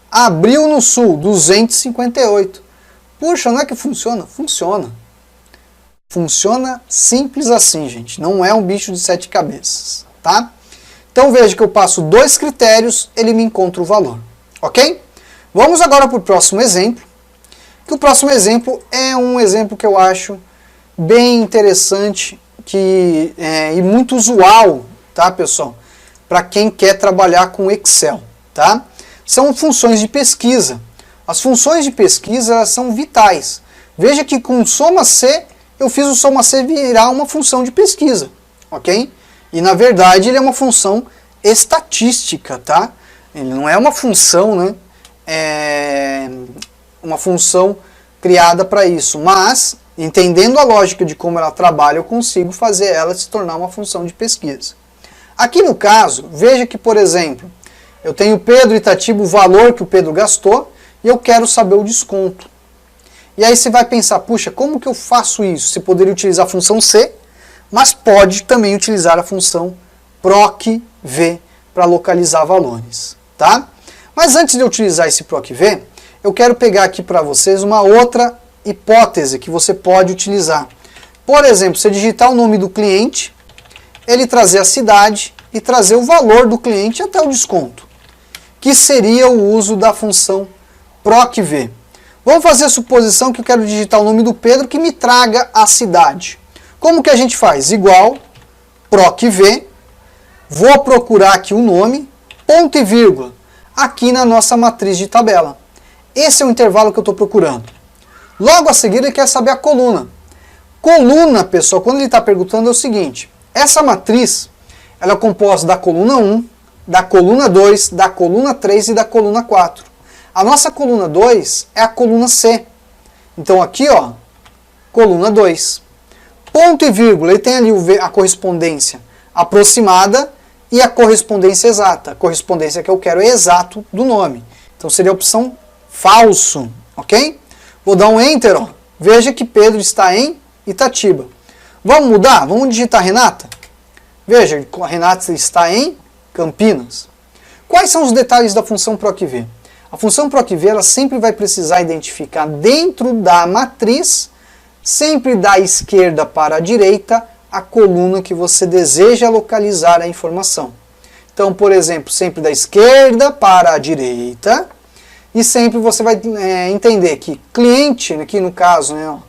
Speaker 1: abril no sul, 258. Puxa, não é que funciona? Funciona. Funciona simples assim, gente. Não é um bicho de 7 cabeças, tá? Então veja que eu passo 2 critérios, ele me encontra o valor, ok? Vamos agora para o próximo exemplo, que o próximo exemplo é um exemplo que eu acho bem interessante e muito usual, tá, pessoal? Para quem quer trabalhar com Excel, tá? São funções de pesquisa. As funções de pesquisa, elas são vitais. Veja que com soma-C, eu fiz o soma-C virar uma função de pesquisa, ok? E na verdade ele é uma função estatística, tá? Ele não é uma função, né? Uma função criada para isso, mas entendendo a lógica de como ela trabalha, eu consigo fazer ela se tornar uma função de pesquisa. Aqui no caso, veja que, por exemplo, eu tenho Pedro Itatiba, o valor que o Pedro gastou, e eu quero saber o desconto. E aí você vai pensar, puxa, como que eu faço isso? Você poderia utilizar a função C, mas pode também utilizar a função PROC-V para localizar valores, tá? Mas antes de eu utilizar esse PROC-V, eu quero pegar aqui para vocês uma outra hipótese que você pode utilizar. Por exemplo, você digitar o nome do cliente, ele trazer a cidade e trazer o valor do cliente até o desconto, que seria o uso da função PROC-V. Vamos fazer a suposição que eu quero digitar o nome do Pedro que me traga a cidade. Como que a gente faz? Igual PROC-V, vou procurar aqui o nome, ponto e vírgula, aqui na nossa matriz de tabela. Esse é o intervalo que eu estou procurando. Logo a seguir ele quer saber a coluna. Coluna, pessoal, quando ele está perguntando é o seguinte, essa matriz ela é composta da coluna 1, da coluna 2, da coluna 3 e da coluna 4. A nossa coluna 2 é a coluna C. Então aqui, ó, coluna 2. Ponto e vírgula, ele tem ali a correspondência aproximada e a correspondência exata. A correspondência que eu quero é exato do nome. Então seria a opção falso, ok? Vou dar um Enter, ó. Veja que Pedro está em Itatiba. Vamos mudar? Vamos digitar Renata? Veja, a Renata está em Campinas. Quais são os detalhes da função PROC-V? A função PROC-V ela sempre vai precisar identificar dentro da matriz sempre da esquerda para a direita a coluna que você deseja localizar a informação. Então, por exemplo, sempre da esquerda para a direita, e sempre você vai entender que cliente, aqui no caso, né,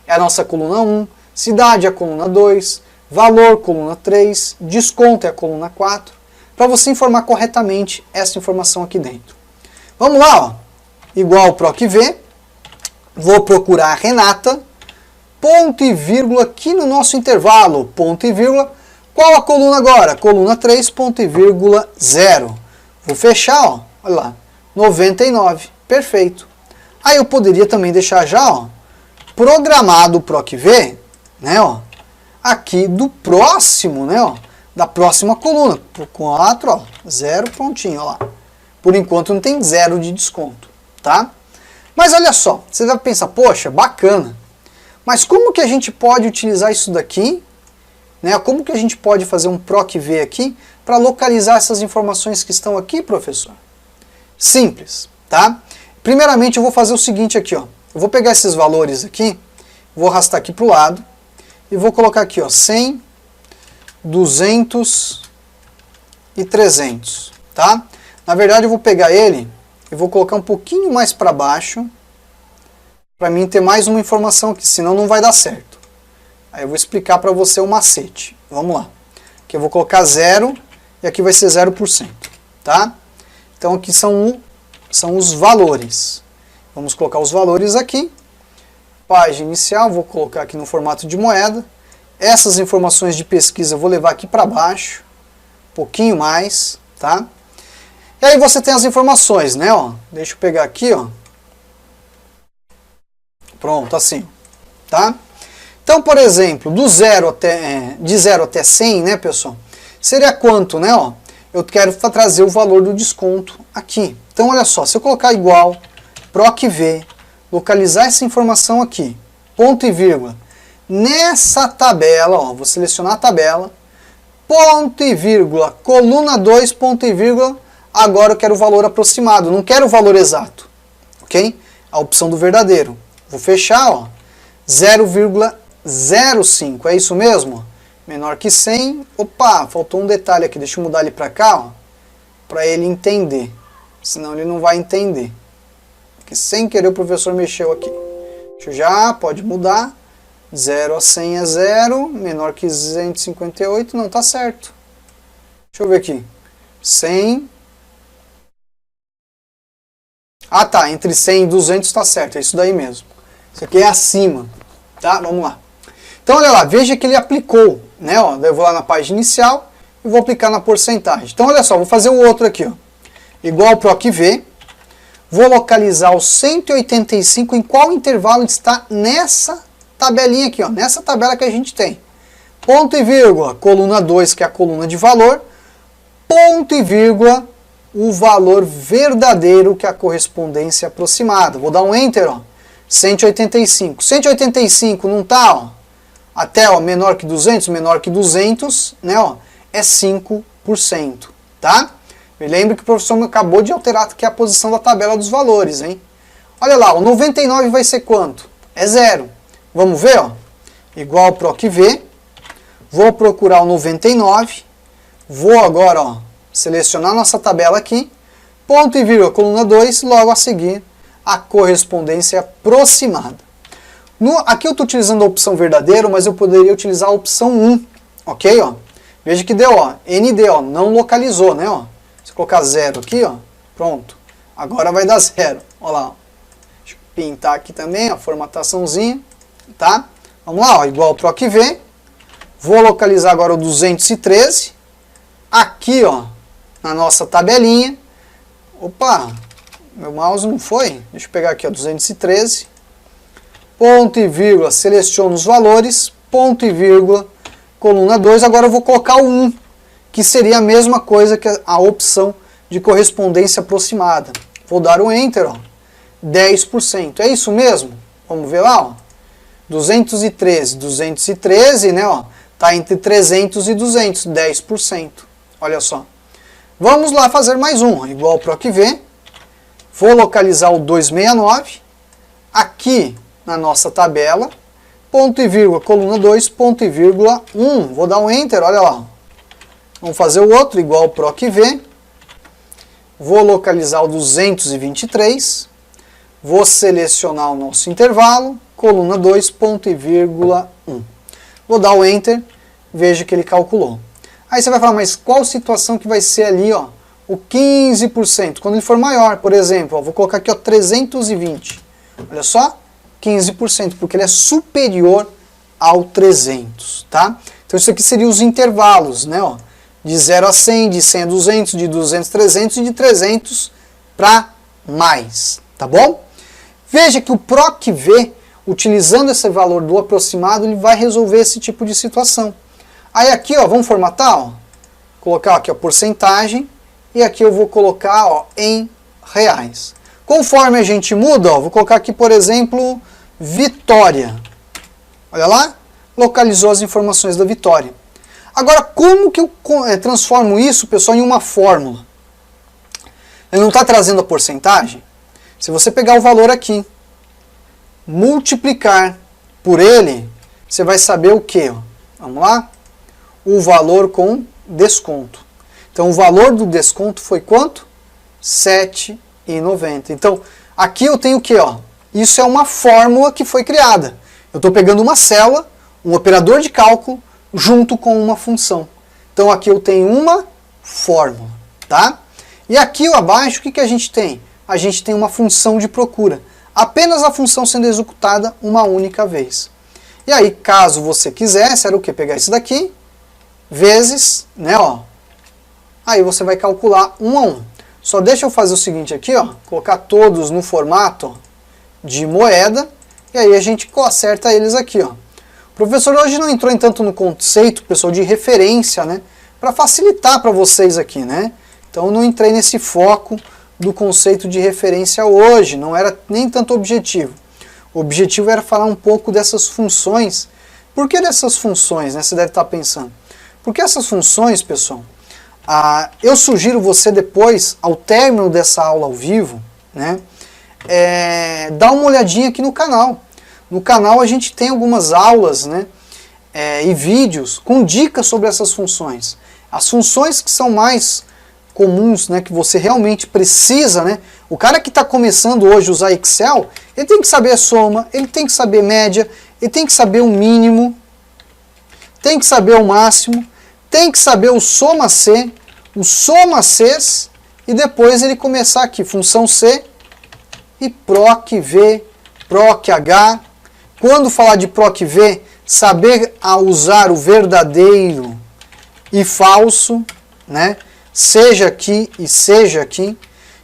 Speaker 1: é a nossa coluna 1, cidade é a coluna 2, valor, coluna 3, desconto é a coluna 4, para você informar corretamente essa informação aqui dentro. Vamos lá, ó. Igual PROC-V, vou procurar a Renata, ponto e vírgula aqui no nosso intervalo, ponto e vírgula, qual a coluna agora? Coluna 3, ponto e vírgula 0. Vou fechar, ó, olha lá, 99, perfeito. Aí eu poderia também deixar já, ó, programado o PROC-V, né, ó, aqui do próximo, né, ó, da próxima coluna, por 4, ó, 0 pontinho, ó lá. Por enquanto não tem 0 de desconto, tá? Mas olha só, você vai pensar, poxa, bacana, mas como que a gente pode utilizar isso daqui, né? Como que a gente pode fazer um PROC-V aqui para localizar essas informações que estão aqui, professor? Simples, tá? Primeiramente eu vou fazer o seguinte aqui, ó. Eu vou pegar esses valores aqui, vou arrastar aqui para o lado e vou colocar aqui, ó, 100, 200 e 300, tá? Na verdade eu vou pegar ele e vou colocar um pouquinho mais para baixo para mim ter mais uma informação aqui, senão não vai dar certo. Aí eu vou explicar para você o macete. Vamos lá. Aqui eu vou colocar 0 e aqui vai ser 0%, tá? Então aqui são os valores. Vamos colocar os valores aqui. Página inicial, vou colocar aqui no formato de moeda. Essas informações de pesquisa eu vou levar aqui para baixo, um pouquinho mais, tá? E aí você tem as informações, né, ó. Deixa eu pegar aqui, ó. Pronto, assim, tá? Então, por exemplo, de 0 até 100, né, pessoal? Seria quanto, né, ó? Eu quero trazer o valor do desconto aqui. Então, olha só, se eu colocar igual, PROC-V, localizar essa informação aqui, ponto e vírgula, nessa tabela, ó, vou selecionar a tabela, ponto e vírgula, coluna 2, ponto e vírgula, agora eu quero o valor aproximado, não quero o valor exato, ok? A opção do verdadeiro. Vou fechar, ó, 0,05, é isso mesmo? Menor que 100, opa, faltou um detalhe aqui, deixa eu mudar ele para cá, ó, para ele entender, senão ele não vai entender. Porque sem querer o professor mexeu aqui. Deixa eu já, pode mudar, 0 a 100 é 0, menor que 258, não, tá certo. Deixa eu ver aqui, 100... Ah tá, entre 100 e 200 está certo, é isso daí mesmo. Isso aqui é acima, tá? Vamos lá. Então olha lá, veja que ele aplicou, né? Ó, eu vou lá na página inicial e vou aplicar na porcentagem. Então olha só, vou fazer o outro aqui, ó. Igual PROC-V, vou localizar o 185 em qual intervalo está nessa tabelinha aqui, ó, nessa tabela que a gente tem. Ponto e vírgula, coluna 2, que é a coluna de valor, ponto e vírgula, o valor verdadeiro, que é a correspondência aproximada. Vou dar um Enter, ó, 185. 185 não tá, ó, até, ó, menor que 200, né, ó, é 5%, tá? Me lembro que o professor acabou de alterar aqui a posição da tabela dos valores, hein? Olha lá, o 99 vai ser quanto? É 0. Vamos ver, ó. Igual PROC-V. Vou procurar o 99. Vou agora, ó, selecionar nossa tabela aqui. Ponto e vírgula, coluna 2, logo a seguir a correspondência aproximada. Aqui eu estou utilizando a opção verdadeiro, mas eu poderia utilizar a opção 1. Ok, ó? Veja que deu, ó, ND, ó, não localizou, né, ó. Se colocar 0 aqui, ó, pronto. Agora vai dar 0. Olha lá, ó. Deixa eu pintar aqui também, a formataçãozinha, tá? Vamos lá, ó, igual PROC-V. Vou localizar agora o 213. Aqui, ó, na nossa tabelinha. Opa, meu mouse não foi. Deixa eu pegar aqui, ó, 213. Ponto e vírgula, seleciono os valores. Ponto e vírgula, coluna 2. Agora eu vou colocar o 1. Que seria a mesma coisa que a opção de correspondência aproximada. Vou dar o Enter, ó, 10%. É isso mesmo? Vamos ver lá, ó. 213, né, ó, tá entre 300 e 200, 10%. Olha só. Vamos lá fazer mais um, ó, igual PROC-V. Vou localizar o 269. Aqui na nossa tabela, ponto e vírgula, coluna 2, ponto e vírgula 1. Vou dar um Enter, olha lá. Vamos fazer o outro, igual ao PROC-V. Vou localizar o 223. Vou selecionar o nosso intervalo, coluna 2, ponto e vírgula 1. Vou dar o Enter, veja que ele calculou. Aí você vai falar, mas qual situação que vai ser ali, ó, o 15%? Quando ele for maior, por exemplo, ó, vou colocar aqui, ó, 320. Olha só, 15%, porque ele é superior ao 300, tá? Então isso aqui seriam os intervalos, né, ó, de 0 a 100, de 100 a 200, de 200 a 300 e de 300 para mais, tá bom? Veja que o PROC-V, utilizando esse valor do aproximado, ele vai resolver esse tipo de situação. Aí aqui, ó, vamos formatar, ó, colocar aqui a porcentagem, e aqui eu vou colocar, ó, em reais. Conforme a gente muda, ó, vou colocar aqui, por exemplo, Vitória. Olha lá, localizou as informações da Vitória. Agora, como que eu transformo isso, pessoal, em uma fórmula? Ele não está trazendo a porcentagem? Se você pegar o valor aqui, multiplicar por ele, você vai saber o quê? Vamos lá? O valor com desconto. Então, o valor do desconto foi quanto? R$ 7,90. Então, aqui eu tenho o quê? Isso é uma fórmula que foi criada. Eu estou pegando uma célula, um operador de cálculo, junto com uma função. Então, aqui eu tenho uma fórmula, tá? E aqui abaixo, o que a gente tem? A gente tem uma função de procura. Apenas a função sendo executada uma única vez. E aí, caso você quisesse, era o que? Pegar isso daqui, vezes, né, ó. Aí você vai calcular um a um. Só deixa eu fazer o seguinte aqui, ó, colocar todos no formato de moeda, e aí a gente acerta eles aqui, ó. O professor hoje não entrou em tanto no conceito, pessoal, de referência, né, para facilitar para vocês aqui, né. Então eu não entrei nesse foco do conceito de referência hoje, não era nem tanto objetivo. O objetivo era falar um pouco dessas funções. Por que dessas funções, né? Você deve estar pensando. Porque essas funções, pessoal, eu sugiro você depois, ao término dessa aula ao vivo, né, dar uma olhadinha aqui no canal. No canal a gente tem algumas aulas, né, e vídeos com dicas sobre essas funções. As funções que são mais comuns, né, que você realmente precisa, né? O cara que está começando hoje a usar Excel, ele tem que saber a soma, ele tem que saber média, ele tem que saber o mínimo, tem que saber o máximo, tem que saber o soma C, o soma Cs, e depois ele começar aqui, função C e PROC-V, PROC-H. Quando falar de PROC-V, saber usar o verdadeiro e falso, né? Seja aqui e seja aqui.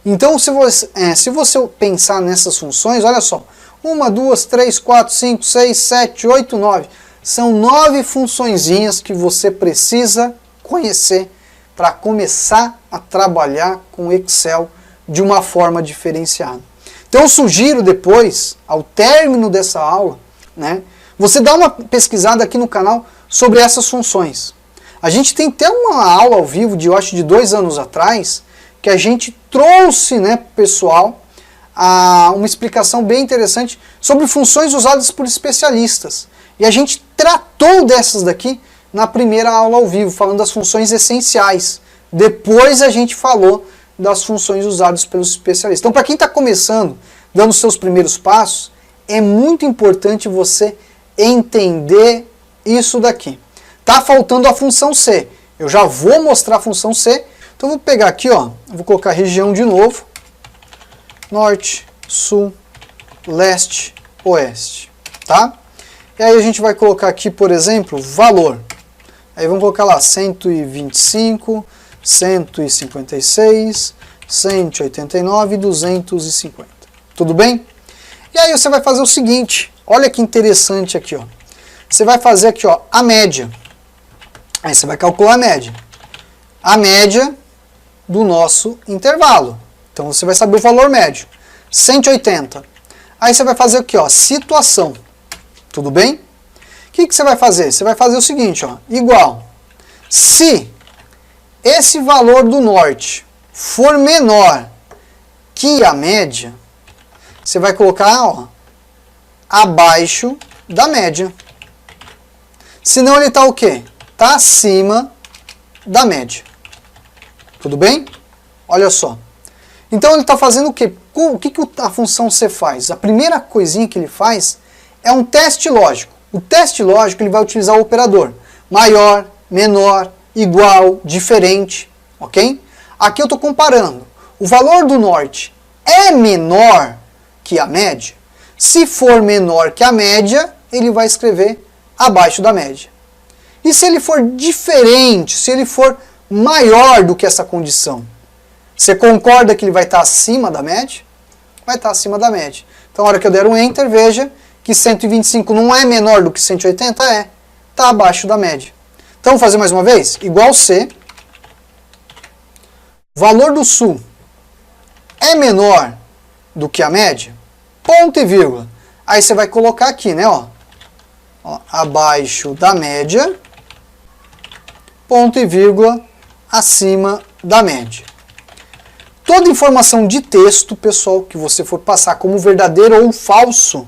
Speaker 1: Então, se você pensar nessas funções, olha só, 1, 2, 3, 4, 5, 6, 7, 8, 9. São 9 funçõezinhas que você precisa conhecer para começar a trabalhar com Excel de uma forma diferenciada. Então, eu sugiro depois, ao término dessa aula, né, você dá uma pesquisada aqui no canal sobre essas funções. A gente tem até uma aula ao vivo, eu acho, de 2 anos atrás, que a gente trouxe, né, pessoal, uma explicação bem interessante sobre funções usadas por especialistas. E a gente tratou dessas daqui na primeira aula ao vivo, falando das funções essenciais. Depois a gente falou das funções usadas pelos especialistas. Então, para quem está começando, dando os seus primeiros passos, é muito importante você entender isso daqui. Tá faltando a função C. Eu já vou mostrar a função C. Então vou pegar aqui, ó, vou colocar região de novo. Norte, Sul, Leste, Oeste, tá? E aí a gente vai colocar aqui, por exemplo, valor. Aí vamos colocar lá 125, 156, 189 e 250. Tudo bem? E aí você vai fazer o seguinte, olha que interessante aqui, ó. Você vai fazer aqui, ó, a média. Aí você vai calcular a média. A média do nosso intervalo. Então você vai saber o valor médio. 180. Aí você vai fazer aqui, ó, situação. Tudo bem? O que você vai fazer? Você vai fazer o seguinte, ó, igual. Se esse valor do norte for menor que a média, você vai colocar, ó, abaixo da média. Senão ele está o quê? Está acima da média. Tudo bem? Olha só. Então ele está fazendo o quê? O que a função C faz? A primeira coisinha que ele faz é um teste lógico. O teste lógico ele vai utilizar o operador maior, menor, igual, diferente, ok? Aqui eu estou comparando. O valor do norte é menor que a média? Se for menor que a média, ele vai escrever abaixo da média. E se ele for diferente, se ele for maior do que essa condição, você concorda que ele vai estar acima da média? Vai estar acima da média. Então, na hora que eu der um Enter, veja que 125 não é menor do que 180? É. Está abaixo da média. Então, vamos fazer mais uma vez? Igual C. Valor do sul é menor do que a média? Ponto e vírgula. Aí você vai colocar aqui, né? Ó, abaixo da média, ponto e vírgula, acima da média. Toda informação de texto, pessoal, que você for passar como verdadeiro ou falso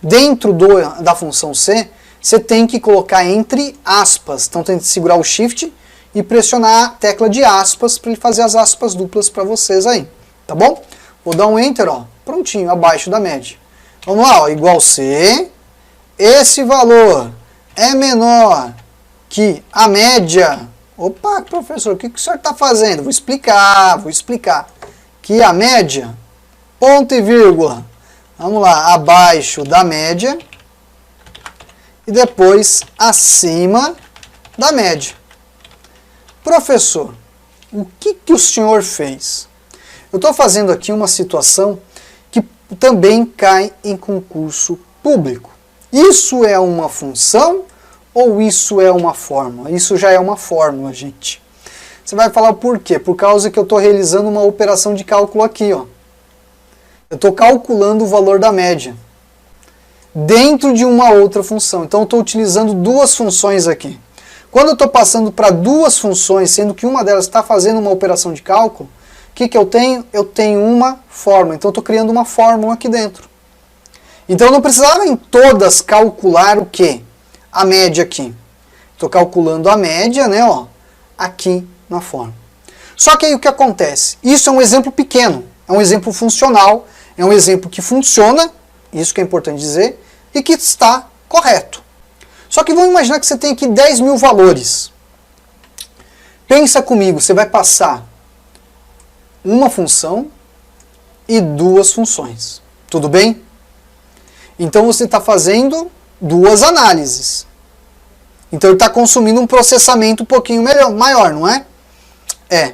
Speaker 1: dentro da função C, você tem que colocar entre aspas. Então tem que segurar o Shift e pressionar a tecla de aspas para ele fazer as aspas duplas para vocês aí. Tá bom? Vou dar um Enter, ó, prontinho, abaixo da média. Vamos lá, ó, igual C. Esse valor é menor que a média. Opa, professor, o que o senhor está fazendo? Vou explicar. Que a média, ponto e vírgula, vamos lá, abaixo da média e depois acima da média. Professor, o que o senhor fez? Eu estou fazendo aqui uma situação que também cai em concurso público. Isso é uma função ou isso é uma fórmula? Isso já é uma fórmula, gente. Você vai falar por quê? Por causa que eu estou realizando uma operação de cálculo aqui, ó. Eu estou calculando o valor da média dentro de uma outra função. Então eu estou utilizando duas funções aqui. Quando eu estou passando para duas funções, sendo que uma delas está fazendo uma operação de cálculo, o que eu tenho? Eu tenho uma fórmula. Então eu estou criando uma fórmula aqui dentro. Então eu não precisava em todas calcular o quê? A média aqui. Estou calculando a média, né, ó, aqui na fórmula. Só que aí o que acontece? Isso é um exemplo pequeno, é um exemplo funcional, é um exemplo que funciona, isso que é importante dizer, e que está correto. Só que vamos imaginar que você tem aqui 10 mil valores. Pensa comigo, você vai passar uma função e duas funções. Tudo bem? Então você está fazendo duas análises. Então ele está consumindo um processamento um pouquinho maior, não é? É.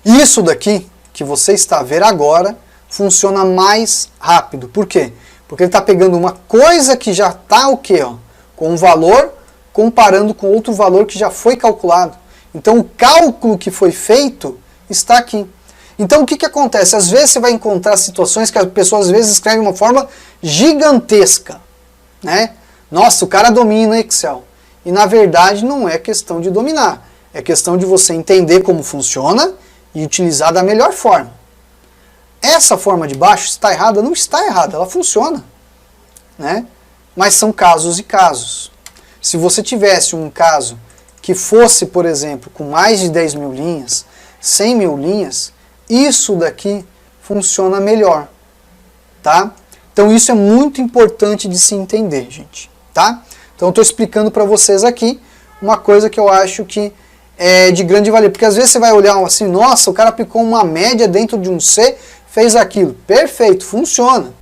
Speaker 1: Isso daqui, que você está a ver agora, funciona mais rápido. Por quê? Porque ele está pegando uma coisa que já está o quê? Ó, com um valor, comparando com outro valor que já foi calculado. Então o cálculo que foi feito está aqui. Então o que acontece? Às vezes você vai encontrar situações que a pessoa às vezes escreve de uma forma gigantesca, né? Nossa, o cara domina Excel. E na verdade não é questão de dominar. É questão de você entender como funciona e utilizar da melhor forma. Essa forma de baixo está errada? Não está errada, ela funciona, né? Mas são casos e casos. Se você tivesse um caso que fosse, por exemplo, com mais de 10 mil linhas, 100 mil linhas, isso daqui funciona melhor, tá? Então isso é muito importante de se entender, gente, tá? Então eu estou explicando para vocês aqui uma coisa que eu acho que é de grande valia, porque às vezes você vai olhar assim, nossa, o cara aplicou uma média dentro de um C, fez aquilo, perfeito, funciona.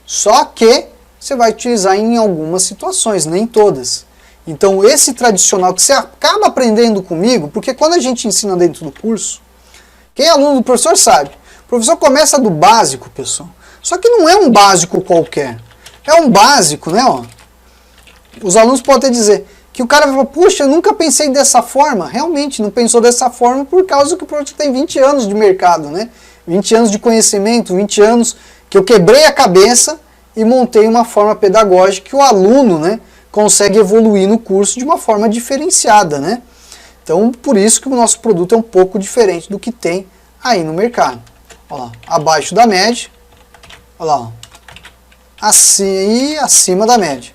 Speaker 1: Só que você vai utilizar em algumas situações, nem todas. Então esse tradicional que você acaba aprendendo comigo, porque quando a gente ensina dentro do curso, quem é aluno do professor sabe, o professor começa do básico, pessoal. Só que não é um básico qualquer. É um básico, né? Ó. Os alunos podem até dizer que o cara fala, puxa, eu nunca pensei dessa forma. Realmente, não pensou dessa forma por causa que o professor tem 20 anos de mercado, né? 20 anos de conhecimento, 20 anos que eu quebrei a cabeça e montei uma forma pedagógica que o aluno, né, consegue evoluir no curso de uma forma diferenciada, né? Então, por isso que o nosso produto é um pouco diferente do que tem aí no mercado. Olha lá, abaixo da média, olha lá, ó, acima da média.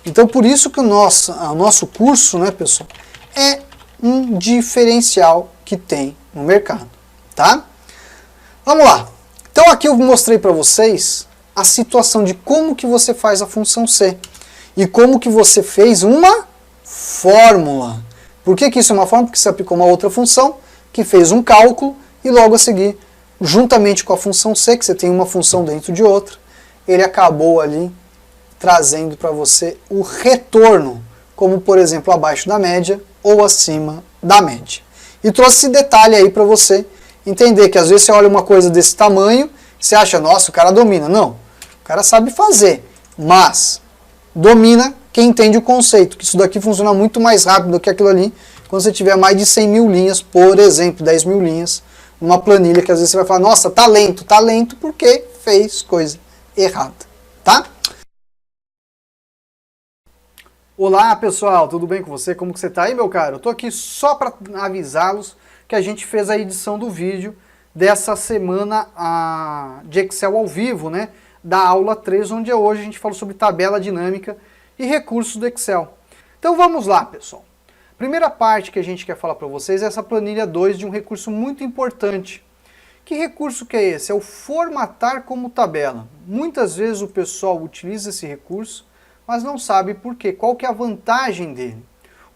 Speaker 1: Então por isso que o nosso curso, né, pessoal, é um diferencial que tem no mercado, tá? Vamos lá. Então aqui eu mostrei para vocês a situação de como que você faz a função C e como que você fez uma fórmula. Por que que isso é uma fórmula? Porque você aplicou uma outra função que fez um cálculo e logo a seguir, juntamente com a função C, que você tem uma função dentro de outra, ele acabou ali trazendo para você o retorno, como por exemplo abaixo da média ou acima da média. E trouxe esse detalhe aí para você entender que às vezes você olha uma coisa desse tamanho, você acha, nossa, o cara domina. Não, o cara sabe fazer, mas domina quem entende o conceito, que isso daqui funciona muito mais rápido do que aquilo ali, quando você tiver mais de 100 mil linhas, por exemplo, 10 mil linhas, numa planilha que às vezes você vai falar, nossa, tá lento porque fez coisa errada, tá? Olá pessoal, tudo bem com você? Como que você tá aí, meu caro? Eu tô aqui só para avisá-los que a gente fez a edição do vídeo dessa semana de Excel ao vivo, né? Da aula 3, onde hoje a gente falou sobre tabela dinâmica e recursos do Excel. Então vamos lá, pessoal. Primeira parte que a gente quer falar para vocês é essa planilha 2 de um recurso muito importante. Que recurso que é esse? É o formatar como tabela. Muitas vezes o pessoal utiliza esse recurso, mas não sabe por quê, qual que é a vantagem dele.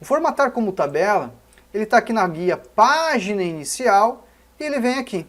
Speaker 1: O formatar como tabela, ele está aqui na guia página inicial e ele vem aqui.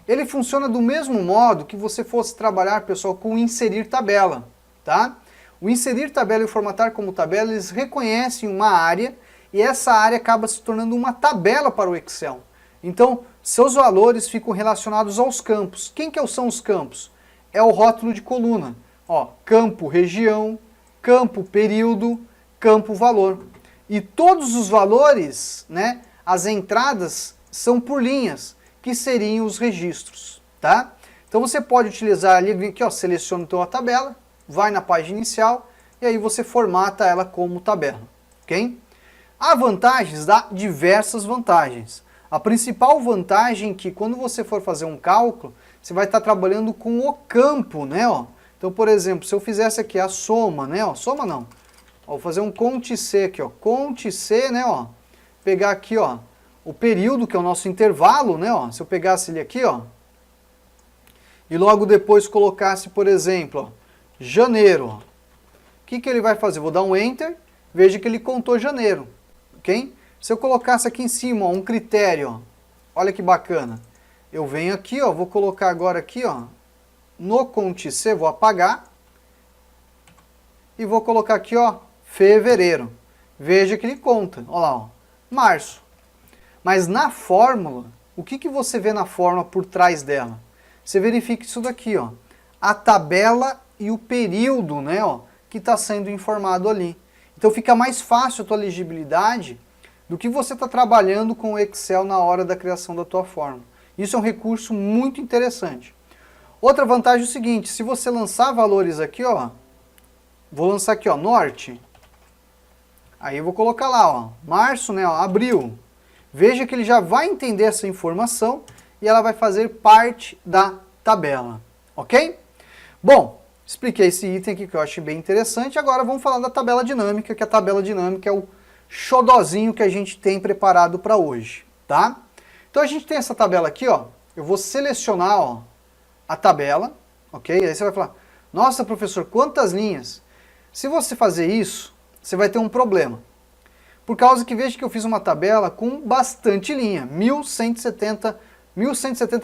Speaker 1: Ele funciona do mesmo modo que você fosse trabalhar, pessoal, com inserir tabela, tá? O inserir tabela e o formatar como tabela, eles reconhecem uma área e essa área acaba se tornando uma tabela para o Excel. Então, seus valores ficam relacionados aos campos. Quem que são os campos? É o rótulo de coluna. Ó, campo região, campo período, campo valor. E todos os valores, né, as entradas são por linhas, que seriam os registros, tá? Então você pode utilizar ali, aqui ó, seleciona então a tabela, vai na página inicial e aí você formata ela como tabela, ok? Há vantagens, dá diversas vantagens. A principal vantagem é que quando você for fazer um cálculo, você vai estar trabalhando com o campo, né, ó. Então, por exemplo, se eu fizesse aqui a soma, né, ó, soma não, ó, vou fazer um Cont C aqui, ó, Cont C, né, ó, pegar aqui, ó, o período, que é o nosso intervalo, né, ó, se eu pegasse ele aqui, ó, e logo depois colocasse, por exemplo, ó, janeiro, ó, o que que ele vai fazer? Vou dar um Enter, veja que ele contou janeiro, ok? Se eu colocasse aqui em cima, ó, um critério, ó, olha que bacana, eu venho aqui, ó, vou colocar agora aqui, ó, no Cont C, vou apagar e vou colocar aqui, ó, fevereiro. Veja que ele conta, ó lá, ó, março. Mas na fórmula, o que que você vê na fórmula por trás dela? Você verifica isso daqui, ó, a tabela e o período, né, ó, que está sendo informado ali. Então fica mais fácil a tua legibilidade do que você está trabalhando com o Excel na hora da criação da tua fórmula. Isso é um recurso muito interessante. Outra vantagem é o seguinte, se você lançar valores aqui, ó, vou lançar aqui, ó, norte, aí eu vou colocar lá, ó, março, né, ó, abril. Veja que ele já vai entender essa informação e ela vai fazer parte da tabela, ok? Bom, expliquei esse item aqui que eu achei bem interessante, agora vamos falar da tabela dinâmica, que a tabela dinâmica é o xodozinho que a gente tem preparado para hoje, tá? Então a gente tem essa tabela aqui, ó, eu vou selecionar, ó, a tabela, ok? Aí você vai falar, nossa professor, quantas linhas? Se você fazer isso, você vai ter um problema. Por causa que veja que eu fiz uma tabela com bastante linha, 1170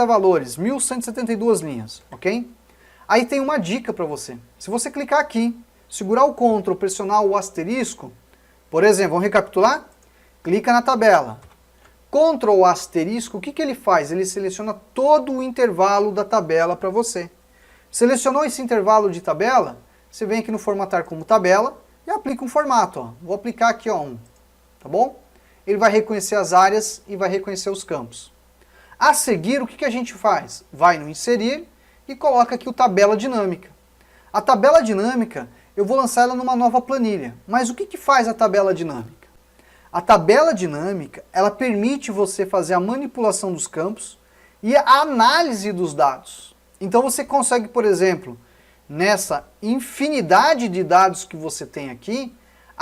Speaker 1: valores, 1172 linhas, ok? Aí tem uma dica para você. Se você clicar aqui, segurar o Ctrl, pressionar o asterisco, por exemplo, vamos recapitular? Clica na tabela. Ctrl asterisco, o que que ele faz? Ele seleciona todo o intervalo da tabela para você. Selecionou esse intervalo de tabela, você vem aqui no formatar como tabela e aplica um formato. Ó. Vou aplicar aqui ó, um, tá bom? Ele vai reconhecer as áreas e vai reconhecer os campos. A seguir, o que que a gente faz? Vai no inserir e coloca aqui o tabela dinâmica. A tabela dinâmica, eu vou lançar ela numa nova planilha. Mas o que que faz a tabela dinâmica? A tabela dinâmica, ela permite você fazer a manipulação dos campos e a análise dos dados. Então você consegue, por exemplo, nessa infinidade de dados que você tem aqui,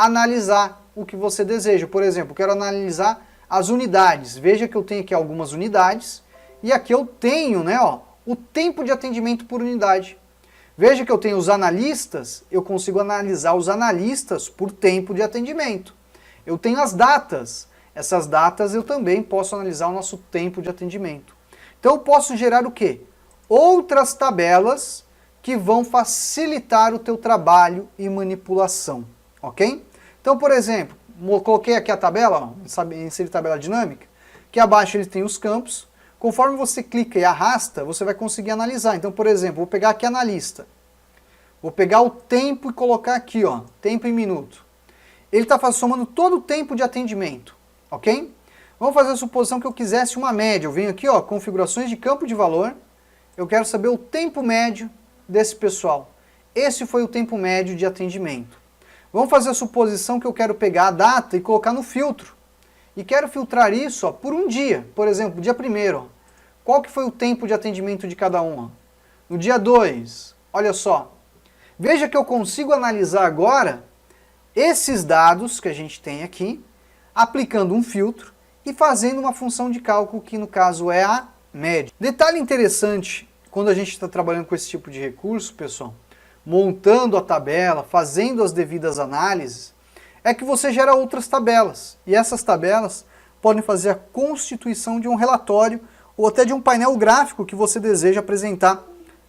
Speaker 1: analisar o que você deseja. Por exemplo, eu quero analisar as unidades. Veja que eu tenho aqui algumas unidades e aqui eu tenho, né, ó, o tempo de atendimento por unidade. Veja que eu tenho os analistas, eu consigo analisar os analistas por tempo de atendimento. Eu tenho as datas, essas datas eu também posso analisar o nosso tempo de atendimento. Então eu posso gerar o quê? Outras tabelas que vão facilitar o teu trabalho e manipulação, ok? Então, por exemplo, coloquei aqui a tabela, ó, inserir tabela dinâmica, que abaixo ele tem os campos. Conforme você clica e arrasta, você vai conseguir analisar. Então, por exemplo, vou pegar aqui analista. Vou pegar o tempo e colocar aqui, ó, tempo em minuto. Ele está somando todo o tempo de atendimento, ok? Vamos fazer a suposição que eu quisesse uma média. Eu venho aqui, ó, configurações de campo de valor. Eu quero saber o tempo médio desse pessoal. Esse foi o tempo médio de atendimento. Vamos fazer a suposição que eu quero pegar a data e colocar no filtro. E quero filtrar isso, ó, por um dia. Por exemplo, dia 1º. Qual que foi o tempo de atendimento de cada um? Ó? No dia 2, olha só. Veja que eu consigo analisar agora esses dados que a gente tem aqui, aplicando um filtro e fazendo uma função de cálculo que no caso é a média. Detalhe interessante, quando a gente está trabalhando com esse tipo de recurso, pessoal, montando a tabela, fazendo as devidas análises, é que você gera outras tabelas. E essas tabelas podem fazer a constituição de um relatório ou até de um painel gráfico que você deseja apresentar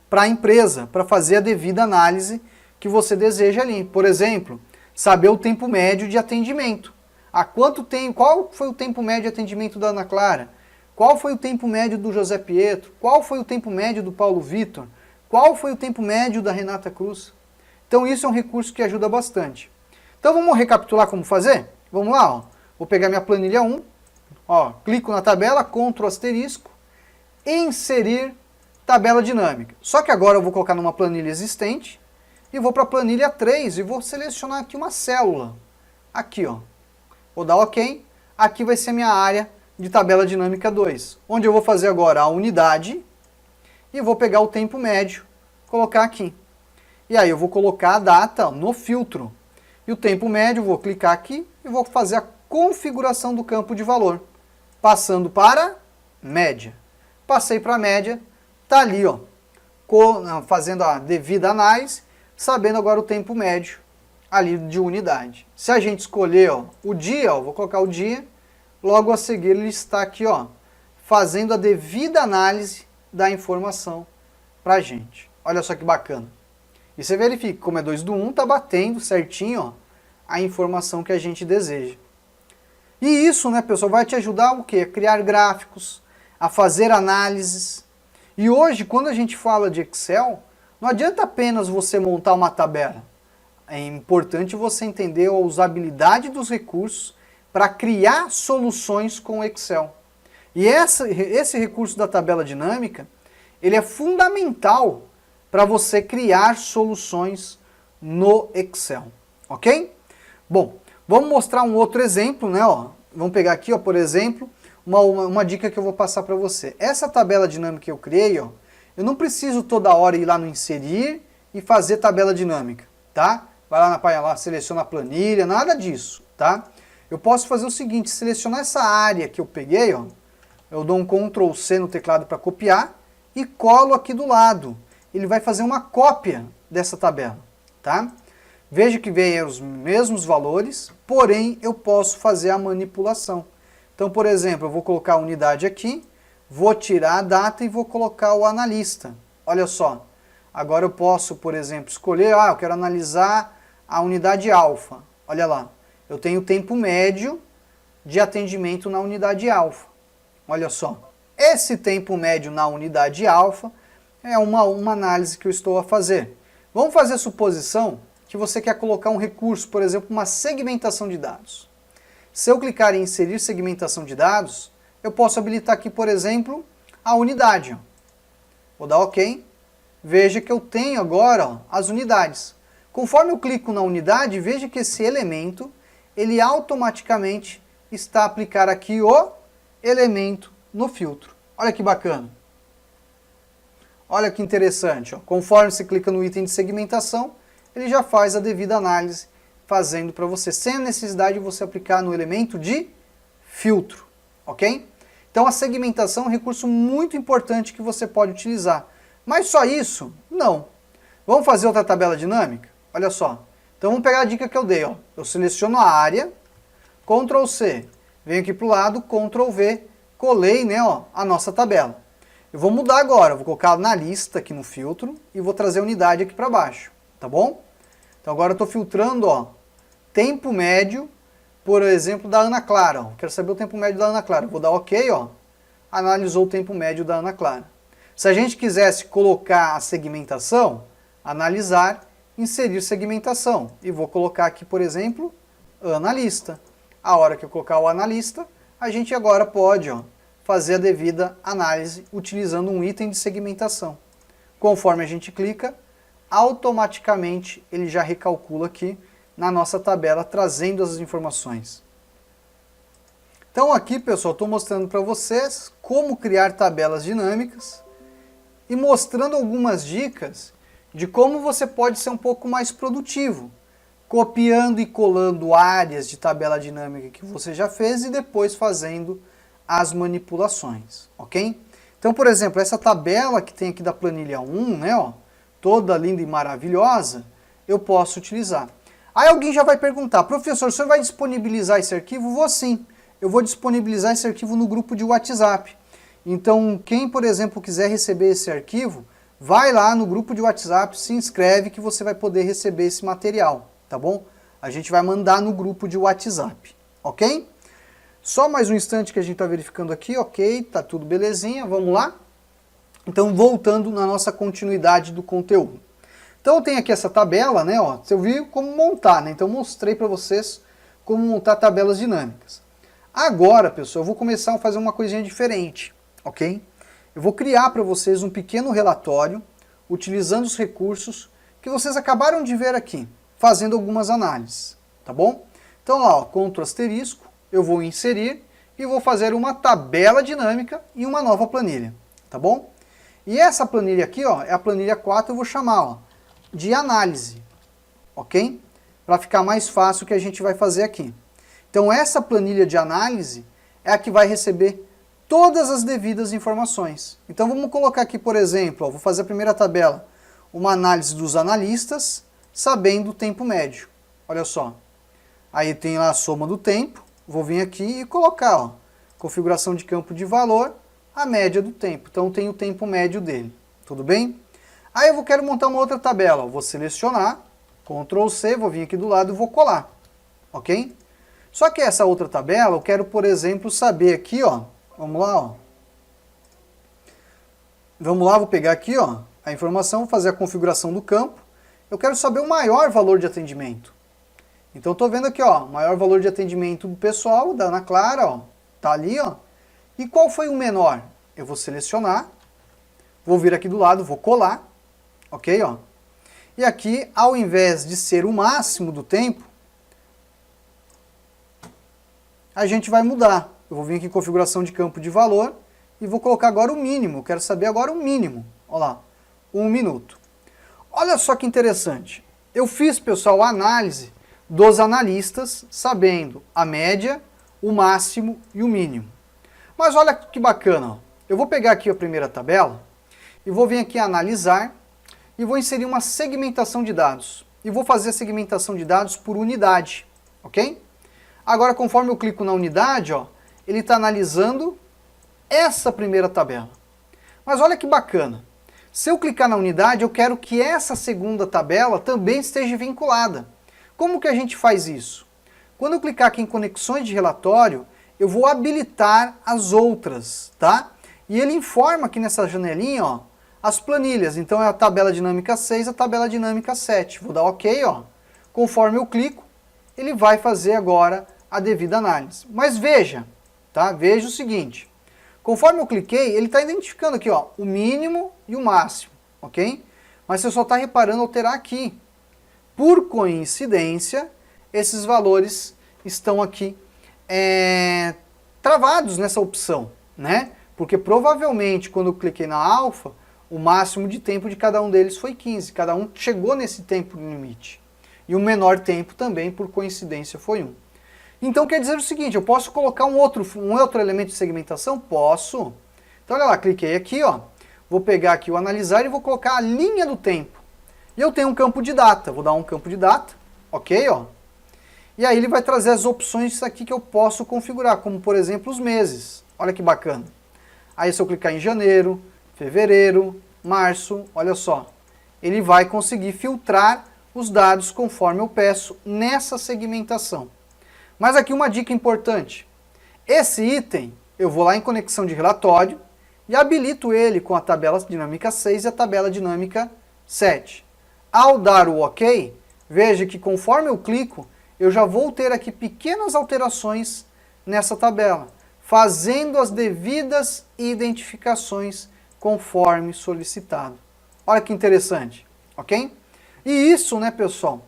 Speaker 1: para a empresa, para fazer a devida análise que você deseja ali. Por exemplo, saber o tempo médio de atendimento. Qual foi o tempo médio de atendimento da Ana Clara? Qual foi o tempo médio do José Pietro? Qual foi o tempo médio do Paulo Vitor? Qual foi o tempo médio da Renata Cruz? Então isso é um recurso que ajuda bastante. Então vamos recapitular como fazer? Vamos lá, ó. Vou pegar minha planilha 1, ó, clico na tabela, Ctrl asterisco, inserir tabela dinâmica. Só que agora eu vou colocar numa planilha existente e vou para a planilha 3 e vou selecionar aqui uma célula. Aqui, ó. Vou dar OK. Aqui vai ser a minha área de tabela dinâmica 2, onde eu vou fazer agora a unidade e vou pegar o tempo médio, colocar aqui. E aí eu vou colocar a data no filtro. E o tempo médio, vou clicar aqui e vou fazer a configuração do campo de valor. Passando para média. Passei para média, tá ali, ó, fazendo a devida análise, sabendo agora o tempo médio ali de unidade. Se a gente escolher, ó, o dia, ó, vou colocar o dia, logo a seguir ele está aqui, ó, fazendo a devida análise da informação para a gente. Olha só que bacana. E você verifica, como é 2 do 1, está batendo certinho, ó, a informação que a gente deseja. E isso, né, pessoal, vai te ajudar o quê? A criar gráficos, a fazer análises. E hoje, quando a gente fala de Excel, não adianta apenas você montar uma tabela. É importante você entender a usabilidade dos recursos para criar soluções com o Excel. E esse recurso da tabela dinâmica, ele é fundamental para você criar soluções no Excel, ok? Bom, vamos mostrar um outro exemplo, né? Ó, vamos pegar aqui, ó, por exemplo, uma dica que eu vou passar para você. Essa tabela dinâmica que eu criei, ó, eu não preciso toda hora ir lá no inserir e fazer tabela dinâmica, tá? Vai lá na página, lá, seleciona a planilha, nada disso, tá? Eu posso fazer o seguinte, selecionar essa área que eu peguei, ó, eu dou um Ctrl C no teclado para copiar e colo aqui do lado. Ele vai fazer uma cópia dessa tabela, tá? Veja que vem os mesmos valores, porém eu posso fazer a manipulação. Então, por exemplo, eu vou colocar a unidade aqui, vou tirar a data e vou colocar o analista. Olha só, agora eu posso, por exemplo, escolher, eu quero analisar a unidade alfa. Olha lá, eu tenho o tempo médio de atendimento na unidade alfa. Olha só, esse tempo médio na unidade alfa é uma análise que eu estou a fazer. Vamos fazer a suposição que você quer colocar um recurso, por exemplo, uma segmentação de dados. Se eu clicar em inserir segmentação de dados, eu posso habilitar aqui, por exemplo, a unidade. Vou dar OK. Veja que eu tenho agora, ó, as unidades. Conforme eu clico na unidade, veja que esse elemento, ele automaticamente está a aplicar aqui o elemento no filtro. Olha que bacana. Olha que interessante. Ó. Conforme você clica no item de segmentação, ele já faz a devida análise, fazendo para você, sem a necessidade de você aplicar no elemento de filtro, ok? Então a segmentação é um recurso muito importante que você pode utilizar. Mas só isso? Não. Vamos fazer outra tabela dinâmica? Olha só. Então vamos pegar a dica que eu dei. Ó. Eu seleciono a área, Ctrl C, venho aqui para o lado, Ctrl V, colei, né, ó, a nossa tabela. Eu vou mudar agora, vou colocar na lista aqui no filtro e vou trazer a unidade aqui para baixo, tá bom? Então agora eu estou filtrando, ó, tempo médio, por exemplo, da Ana Clara. Ó. Quero saber o tempo médio da Ana Clara. Vou dar OK, ó. Analisou o tempo médio da Ana Clara. Se a gente quisesse colocar a segmentação, analisar, inserir segmentação. E vou colocar aqui, por exemplo, analista. A hora que eu colocar o analista, a gente agora pode, ó, fazer a devida análise utilizando um item de segmentação. Conforme a gente clica, automaticamente ele já recalcula aqui na nossa tabela, trazendo as informações. Então aqui, pessoal, estou mostrando para vocês como criar tabelas dinâmicas e mostrando algumas dicas de como você pode ser um pouco mais produtivo, copiando e colando áreas de tabela dinâmica que você já fez e depois fazendo as manipulações, ok? Então, por exemplo, essa tabela que tem aqui da planilha 1, né, ó, toda linda e maravilhosa, eu posso utilizar. Aí alguém já vai perguntar, professor, o senhor vai disponibilizar esse arquivo? Vou sim, eu vou disponibilizar esse arquivo no grupo de WhatsApp. Então, quem, por exemplo, quiser receber esse arquivo, vai lá no grupo de WhatsApp, se inscreve que você vai poder receber esse material, tá bom? A gente vai mandar no grupo de WhatsApp, ok? Só mais um instante que a gente está verificando aqui, ok, tá tudo belezinha, vamos lá? Então, voltando na nossa continuidade do conteúdo. Então, eu tenho aqui essa tabela, né, ó, você viu como montar, né? Então, eu mostrei para vocês como montar tabelas dinâmicas. Agora, pessoal, eu vou começar a fazer uma coisinha diferente, ok? Eu vou criar para vocês um pequeno relatório, utilizando os recursos que vocês acabaram de ver aqui, fazendo algumas análises, tá bom? Então lá, ó, Ctrl asterisco, eu vou inserir e vou fazer uma tabela dinâmica e uma nova planilha, tá bom? E essa planilha aqui, ó, é a planilha 4, eu vou chamar, ó, de análise, ok? Para ficar mais fácil o que a gente vai fazer aqui. Então essa planilha de análise é a que vai receber todas as devidas informações. Então vamos colocar aqui, por exemplo, ó, vou fazer a primeira tabela, uma análise dos analistas, sabendo o tempo médio. Olha só. Aí tem lá a soma do tempo, vou vir aqui e colocar, ó, configuração de campo de valor, a média do tempo. Então tem o tempo médio dele, tudo bem? Aí eu quero montar uma outra tabela, ó, vou selecionar, Ctrl C, vou vir aqui do lado e vou colar, ok? Só que essa outra tabela, eu quero, por exemplo, saber aqui, ó, vamos lá, ó. Vamos lá, vou pegar aqui, ó, a informação, vou fazer a configuração do campo. Eu quero saber o maior valor de atendimento. Então, estou vendo aqui, ó, maior valor de atendimento do pessoal, da Ana Clara, ó, tá ali, ó. E qual foi o menor? Eu vou selecionar, vou vir aqui do lado, vou colar, ok, ó. E aqui, ao invés de ser o máximo do tempo, a gente vai mudar. Eu vou vir aqui em configuração de campo de valor e vou colocar agora o mínimo. Quero saber agora o mínimo. Olha lá, 1 minuto. Olha só que interessante. Eu fiz, pessoal, a análise dos analistas, sabendo a média, o máximo e o mínimo. Mas olha que bacana. Ó. Eu vou pegar aqui a primeira tabela e vou vir aqui a analisar e vou inserir uma segmentação de dados. E vou fazer a segmentação de dados por unidade, ok? Agora, conforme eu clico na unidade, ó, ele está analisando essa primeira tabela. Mas olha que bacana. Se eu clicar na unidade, eu quero que essa segunda tabela também esteja vinculada. Como que a gente faz isso? Quando eu clicar aqui em conexões de relatório, eu vou habilitar as outras, tá? E ele informa aqui nessa janelinha, ó, as planilhas. Então é a tabela dinâmica 6, a tabela dinâmica 7. Vou dar OK, ó. Conforme eu clico, ele vai fazer agora a devida análise. Mas veja, tá? Veja o seguinte. Conforme eu cliquei, ele está identificando aqui, ó, o mínimo e o máximo, ok? Mas você só está reparando alterar aqui. Por coincidência, esses valores estão aqui travados nessa opção, né? Porque provavelmente quando eu cliquei na alfa, o máximo de tempo de cada um deles foi 15. Cada um chegou nesse tempo limite. E o menor tempo também, por coincidência, foi 1. Então quer dizer o seguinte, eu posso colocar um outro elemento de segmentação? Posso. Então olha lá, cliquei aqui, ó. Vou pegar aqui o analisar e vou colocar a linha do tempo. E eu tenho um campo de data, vou dar um campo de data, ok, ó. E aí ele vai trazer as opções aqui que eu posso configurar, como por exemplo os meses. Olha que bacana. Aí se eu clicar em janeiro, fevereiro, março, olha só. Ele vai conseguir filtrar os dados conforme eu peço nessa segmentação. Mas aqui uma dica importante. Esse item, eu vou lá em conexão de relatório e habilito ele com a tabela dinâmica 6 e a tabela dinâmica 7. Ao dar o OK, veja que conforme eu clico, eu já vou ter aqui pequenas alterações nessa tabela, fazendo as devidas identificações conforme solicitado. Olha que interessante, ok? E isso, né, pessoal?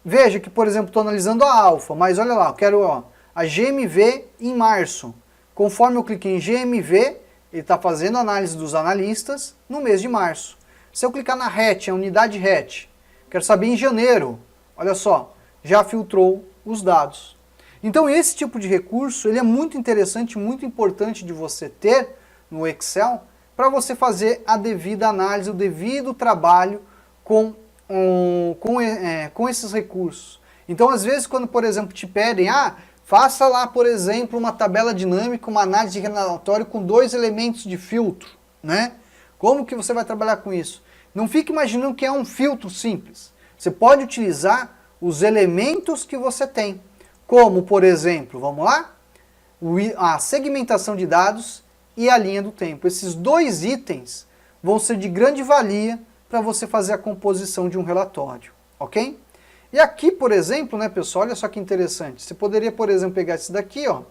Speaker 1: Veja que, por exemplo, estou analisando a alfa, mas olha lá, eu quero a GMV em março. Conforme eu cliquei em GMV, ele está fazendo análise dos analistas no mês de março. Se eu clicar na RET, a unidade RET, quero saber em janeiro, olha só, já filtrou os dados. Então esse tipo de recurso ele é muito interessante, muito importante de você ter no Excel para você fazer a devida análise, o devido trabalho com esses recursos. Então às vezes quando, por exemplo, te pedem, faça lá, por exemplo, uma tabela dinâmica, uma análise de relatório com 2 elementos de filtro, né? Como que você vai trabalhar com isso? Não fique imaginando que é um filtro simples. Você pode utilizar os elementos que você tem, como, por exemplo, vamos lá? A segmentação de dados e a linha do tempo. Esses 2 itens vão ser de grande valia para você fazer a composição de um relatório, ok? E aqui, por exemplo, né, pessoal, olha só que interessante. Você poderia, por exemplo, pegar esse daqui, ó.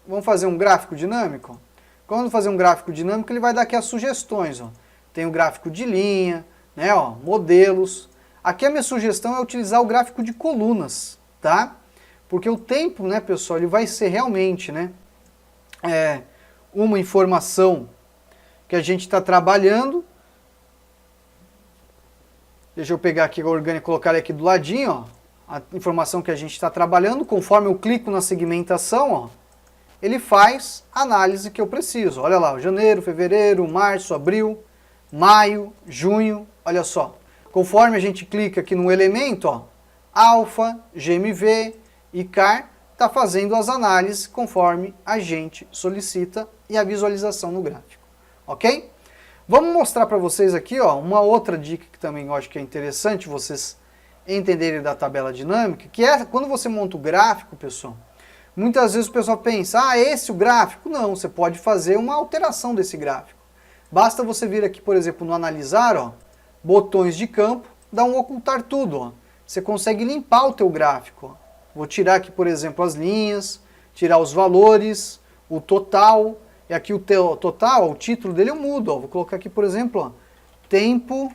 Speaker 1: Vamos fazer um gráfico dinâmico? Quando fazer um gráfico dinâmico, ele vai dar aqui as sugestões, ó. Tem o gráfico de linha, né, ó, modelos. Aqui a minha sugestão é utilizar o gráfico de colunas, tá? Porque o tempo, né, pessoal, ele vai ser realmente, né, uma informação que a gente está trabalhando. Deixa eu pegar aqui o orgânico e colocar ele aqui do ladinho, ó, a informação que a gente está trabalhando. Conforme eu clico na segmentação, ó, ele faz a análise que eu preciso. Olha lá, janeiro, fevereiro, março, abril, maio, junho, olha só. Conforme a gente clica aqui no elemento, ó, alfa, GMV e CAR, está fazendo as análises conforme a gente solicita e a visualização no gráfico, ok? Vamos mostrar para vocês aqui, ó, uma outra dica que também eu acho que é interessante vocês entenderem da tabela dinâmica, que é quando você monta o gráfico, pessoal, muitas vezes o pessoal pensa, esse é o gráfico? Não, você pode fazer uma alteração desse gráfico. Basta você vir aqui, por exemplo, no analisar, ó, botões de campo, dá um ocultar tudo, ó. Você consegue limpar o teu gráfico, ó. Vou tirar aqui, por exemplo, as linhas, tirar os valores, o total. E aqui o total, o título dele eu mudo, ó. Vou colocar aqui, por exemplo, ó, tempo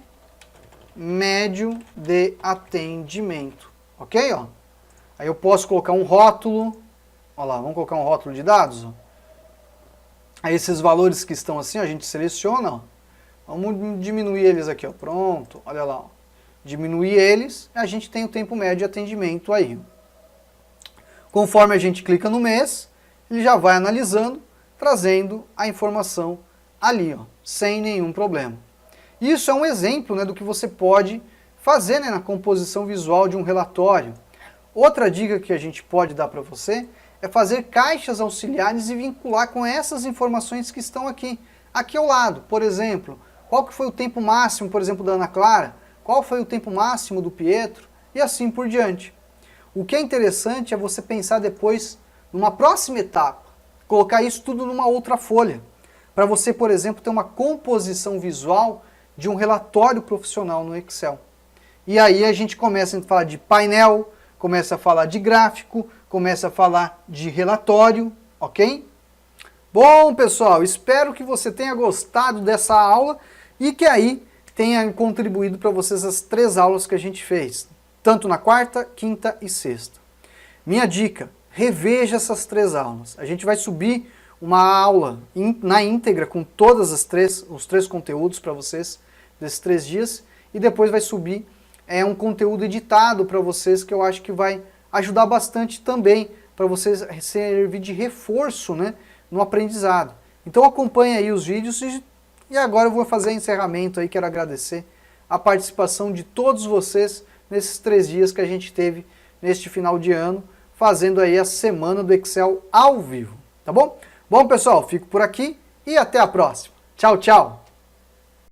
Speaker 1: médio de atendimento, ok? Ó. Aí eu posso colocar um rótulo, ó lá, vamos colocar um rótulo de dados, ó. Aí esses valores que estão assim, ó, a gente seleciona, ó. Vamos diminuir eles aqui, ó. Pronto, olha lá, ó. Diminuir eles, a gente tem o tempo médio de atendimento aí. Conforme a gente clica no mês, ele já vai analisando, trazendo a informação ali, ó, sem nenhum problema. Isso é um exemplo, né, do que você pode fazer, né, na composição visual de um relatório. Outra dica que a gente pode dar para você é fazer caixas auxiliares e vincular com essas informações que estão aqui ao lado. Por exemplo, qual que foi o tempo máximo, por exemplo, da Ana Clara, qual foi o tempo máximo do Pietro e assim por diante. O que é interessante é você pensar depois numa próxima etapa, colocar isso tudo numa outra folha, para você, por exemplo, ter uma composição visual de um relatório profissional no Excel. E aí a gente começa a falar de painel, começa a falar de gráfico, começa a falar de relatório, ok? Bom, pessoal, espero que você tenha gostado dessa aula e que aí tenha contribuído para vocês as 3 aulas que a gente fez, tanto na quarta, quinta e sexta. Minha dica, reveja essas 3 aulas. A gente vai subir uma aula na íntegra com todas os 3 conteúdos para vocês desses 3 dias e depois vai subir é um conteúdo editado para vocês que eu acho que vai ajudar bastante também para vocês servir de reforço, né, no aprendizado. Então acompanhe aí os vídeos e agora eu vou fazer encerramento aí, quero agradecer a participação de todos vocês nesses 3 dias que a gente teve neste final de ano, fazendo aí a semana do Excel ao vivo, tá bom? Bom pessoal, fico por aqui e até a próxima. Tchau, tchau!